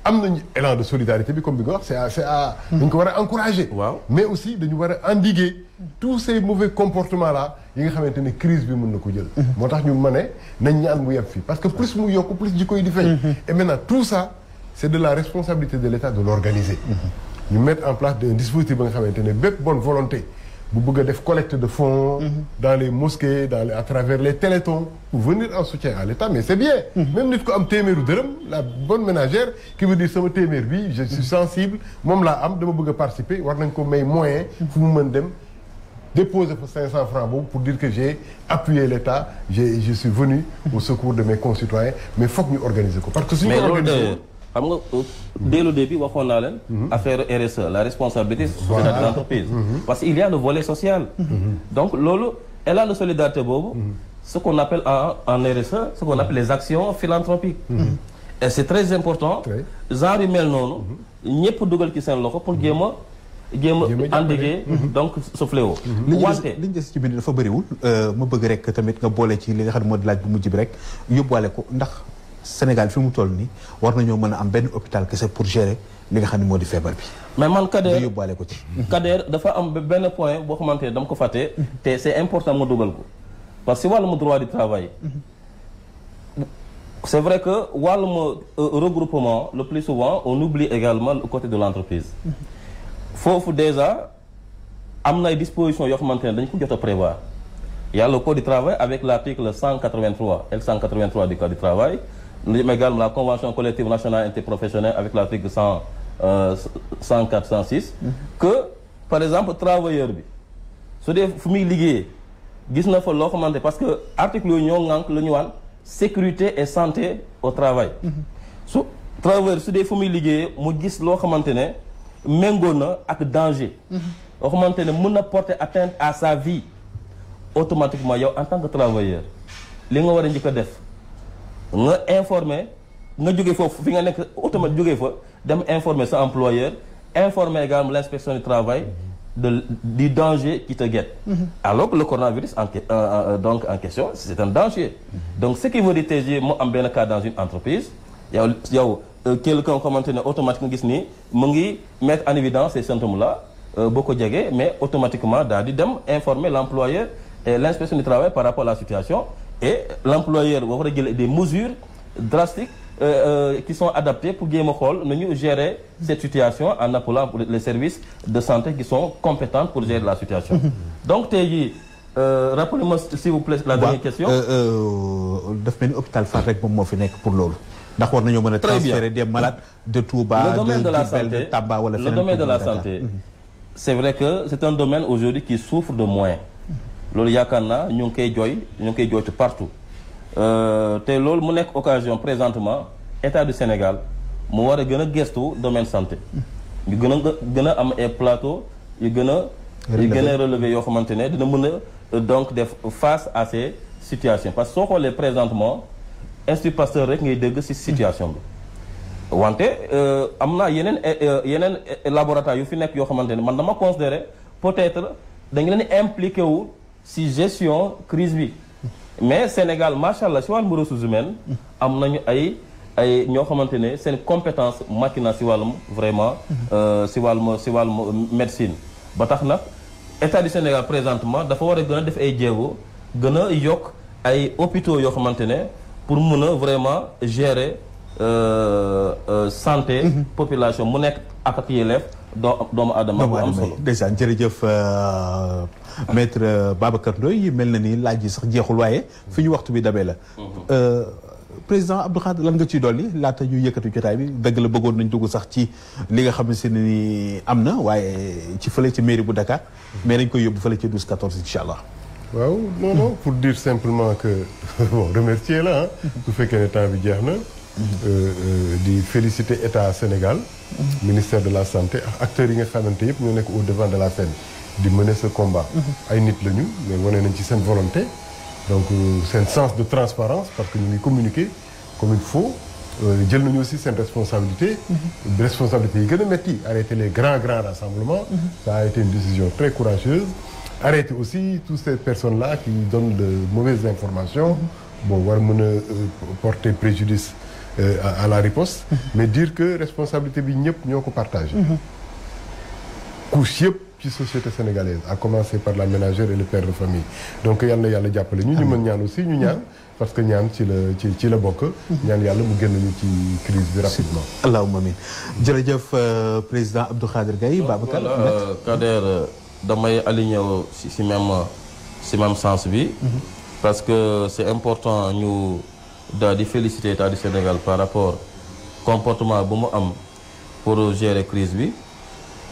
am nañu élan de solidarité bi comme bi nga wax c'est à dañ ko war a encourager mais aussi dañu war a endiguer tous ces mauvais comportements là yi nga xamante ne crise bi mën na ko jël moo tax ñu ma ne nañ ñaan mu yem fii parce que plus mu yokk plus jikko yi di feeñ et maintenant tout ça c'est de la responsabilité de l'État de l'organiser ñu mettre en place un dispositif ba nga xamante ne bépp bonne volonté bu bëgg a def collecte de fonds dans les mosquées à travers les téléthons pour venir en soutien à l'État mais c'est bien même nit ko am téeméeru dërëm la bonne ménagère qui veut dire sama téeméer bi je suis sensible moom laa am dama bëgg a participer war nañ ko may moyen fu mu mën dem déposer fa 500 francs boobu pour dire que j'ai appuyé l'État je suis venu au secours de mes concitoyens mais foog ñu organiser ko parce que suñu ko organiser xam nga dès le début waxoon naa leen affaire RSE la responsabilité sociétale de l'entreprise parce qu'il y a le volet social donc loolu élan de solidarité boobu ce qu'on appelle en RSE ce qu'on appelle les actions philanthropiques et c'est très important genre yu mel noonu ñëpp dugal ci seen loxo pour jéem a endiguer donc ce fléau wante li ñu des ci bind dafa bëriwul ma bëgg rek tamit nga boole ci li nga xam ne moo di laaj bu mujj bi rek yóbbuwaale ko ndax Sénégal fi mu toll nii war nañoo mën a am benn hôpital kese pour gérer li nga xam ne moo di feebar bi. mais man Kader yóbbaale ko ci. Kader dafa am benn point boo xamante ne dama ko fàtte. te c'est important ma dugal ko parce que wàllum droit du travail. c'est vrai que wàllum regroupement le plus souvent on oublie également le côté de l'entreprise. foofu déjà am na ay dispositions yoo xamante ne dañ ko jot a prévoir. Il y a le code du travail avec l'article 183 L183 du code du travail. Mais également la convention collective nationale interprofessionnelle avec l'article 104 106 que par exemple travailleur bi su dee fu muy liggéeyee gis na fa loo xamante parce que article yooyu ñoo ŋànk lu ñu waan sécurité et santé au travail su travailleur su dee fu muy liggéeyee mu gis loo xamante ne méngoo na ak danger loo xamante ne mën na porter atteinte à sa vie automatiquement yow en tant que travailleur li nga war a njëkk a def nga informer nga jógee foofu fi nga nekk automatiquement jógee fa dem informer sa employeur informer également l'inspection du travail du danger qui te guette. Alors que le coronavirus donc en question, c'est un danger. Donc ce qui veut dire tey mu am benn cas dans une entreprise yow quelqu'un commenté ne automatiquement gis ni mu ngi mettre en évidence ces symptômes-là boo ko jegee mais automatiquement daal di dem informer l'employeur et l'inspection du travail par rapport à la situation et l'employeur boo war a jël des mesures drastiques qui sont adaptés pour jéem a xool nu ñu gérer cette situation en appelant les services de santé qui sont compétents pour gérer la situation. Donc tey jii rappelez-moi s'il vous plaît la dernière question. daf mel ni hôpital Fann rek moom moo fi nekk pour loolu. ndax war nañoo mën a transférer des malades de Touba, de Tamba wala feneen. Le domaine de la santé c'est vrai que c'est un domaine aujourd'hui qui souffre de moyens. loolu yaakaar naa ñu ngi koy jooytu partout. te loolu mu nekk occasion présentement état du Sénégal mu war a gën a gestu domaine santé ñu gën a am ay plateau yu gën a relevé yoo xamante ne dina mën a donc def face à ces situations parce que soo xoolee présentement Institut Pasteur rek ngay dégg ci situation bi wante am na yeneen laboratoire yu fi nekk yoo xamante ne man dama considérer peut-être dañu leen impliqué wu ci gestion crise bi mais Sénégal macha allah si wàllum ressources humaines am nañu ay ñoo xamante ne seen compétence màcc na si wàllum vraiment si wàllum médecine ba tax nag état du Sénégal présentement dafa war a gën a def ay jéego gën a yokk ay hôpitaux yoo xamante ne pour mën a vraiment gérer santé population mu nekk ak yelleef doomu aadama bu am solo. ndeysaan jërëjëf maître Babacar Ndoye mel na ni laaj yi sax jeexul waaye fi ñu waxtu bi dabee la. président Abdou Khadre lan nga ciy dolli laata ñu yëkkati jotaay bi dëgg la bëggoon nañ dugg sax ci li nga xam ne ni am na waaye ci fële ci mairie bu Dakar mais dañ koy yóbbu fële ci 12-14 incha allah. waaw non pour dire simplement que bon remercier la su fekkee ne temps bi jeex na. di féliciter état Sénégal. ministère de la santé ak acteurs yi nga xamante yëpp ñoo nekk au devant de la scène di mener ce combat. ay nit lañu mais wane nañ ci seen volonté. donc seen sens de transparence parce que ñu ngi communiquer comme il faut jël nañu aussi seen responsabilité. responsabilité yi gën a métti arrêter les grands rassemblements. ça a été une décision très courageuse. arrêter aussi toutes ces personnes là qui donnent de mauvaises informations. bon war mën a porter préjudice à la riposte. mais dire que responsabilité bi ñëpp ñoo ko partagé. couche yëpp ci société sénégalaise à commencer par la ménagère et le père de famille donc yal na yàlla jàppale ñu mën ñaan aussi ñu ñaan parce que ñaan ci la bokk. ñaan yàlla mu génn ñu ci crise bi rapidement. allahumma amin jërëjëf président Abdou Khadre Gaye Babacar. Kader damay aligné si même sens bi. parce que c'est important ñu daal di féliciter état du Sénégal par rapport comportement bu mu am pour gérer crise bi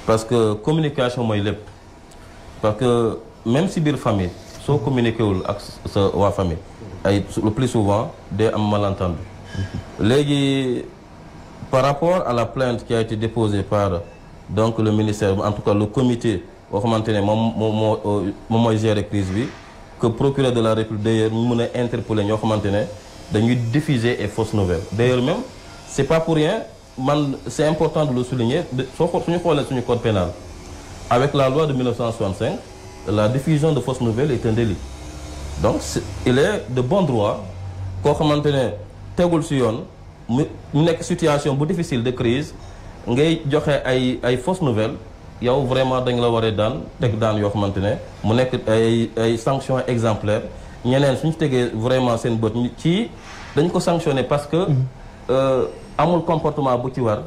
parce que communication mooy lépp parce que même si biir famille soo communiqué wul ak sa waa famille ay le plus souvent day am malentendu léegi par rapport à la plainte qui a été déposée par donc le ministère en tout cas le comité boo xamante ne moom mooy gérer crise bi que procureur de la République d'ailleurs mu mën a interpeller ñoo xamante ne dañuy diffuser et fausses nouvelles d'ailleurs même c'est pas pour rien man c'est important de le souligner suñu xoolee suñu code pénal avec la loi de 1965 la diffusion de fausses nouvelles est un délit donc il est de bon droit koo xamante ne tegul ci yoon mu nekk situation bu difficile de crise ngay joxe ay fausses nouvelles yow vraiment dañ la waree daan teg daan yoo xamante ne mu nekk ay sanctions exemplaires ñeneen suñu tegee vraiment seen bët ci dañ ko sanctionner parce que amul comportement bu ci war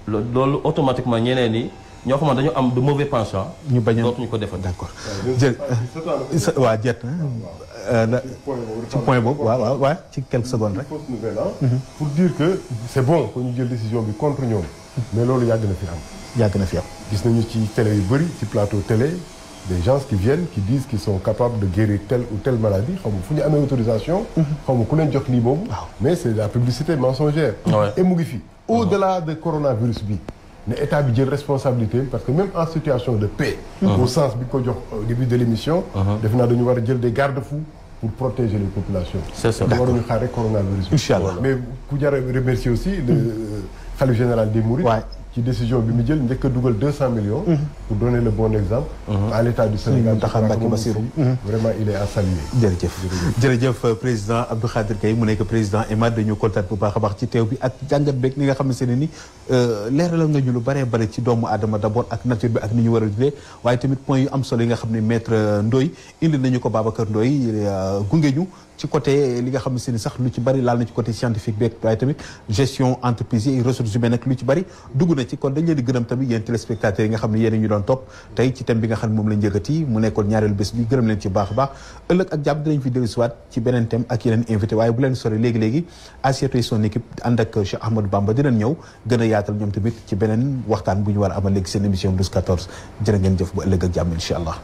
loolu automatiquement ñeneen yi ñoo xamante dañu am de mauvais penchant ñu bañ a dootuñu ko defal. d'accord waa jet na ci point boobu waaw ci quelques secondes rek. fausse nouvelle pour dire que c'est bon que ñu jël décision bi contre ñoom mais loolu yàgg na fi am. yàgg na fi am. gis nañu ci télé yu bëri ci plateau télé des gens qui viennent qui disent qu'ils sont capables de guérir telle ou telle maladie xaw ma fu ñu amee autorisation. xaw ma ku leen jox lii boobu. mais c'est de la publicité mensongère. et mu ngi fi au-delà de coronavirus bi. ne état bi jël responsabilité parce que même en situation de paix. au sens bi ko jox au début de l'émission. def naa dañu war a jël des garde-fous pour protéger les populations. c'est ça d'accord waruñu xaar rek coronavirus bi. incha allah mais ku jar a remercier aussi le khalife général des Mourides. ci décision bi mu jël njëkk a dugal 200 millions. pour donner le bon exemple. à l'état du Sénégal. vraiment il est à saluer. jërëjëf président Abdou Khadre Gaye mu nekk président EMAD dañu kontaan bu baax a baax ci teew bi ak jàngat beeg ni nga xam ne ni leeralal nga ñu lu baree bare ci doomu aadama d'abord ak nature bi ak ni ñu war a dundee waaye tamit point yu am solo yi nga xam ne maître Ndoye indi nañu ko Babacar Ndoye gunge ñu ci côté li nga xam ne ni sax lu ci bari laal na ci côté scientifique beeg waaye tamit gestion entreprise yi ressources humaines nag lu ci bari dugg na ci kon dañ leen di gërëm tamit yéen téléspectateurs yi nga xam ne yéen ñu doon topp tey ci thème bi nga xam ne moom lañ njëkkati mu nekkoon ñaareelu bés bi gërëm leen ci baax a baax ëllëg ak jàmm dinañ fi dellusiwaat ci beneen thème ak yeneen invité waaye bu leen sori léegi-léegi Assietou son équipe ànd ak Cheikh Ahmadou Bamba dinañ ñëw gën a yaatal ñoom tamit ci beneen waxtaan bu ñu war a amal léegi seen émission 12-14 jërë ngeen jëf bu ëllëg ak jàmm incha allah.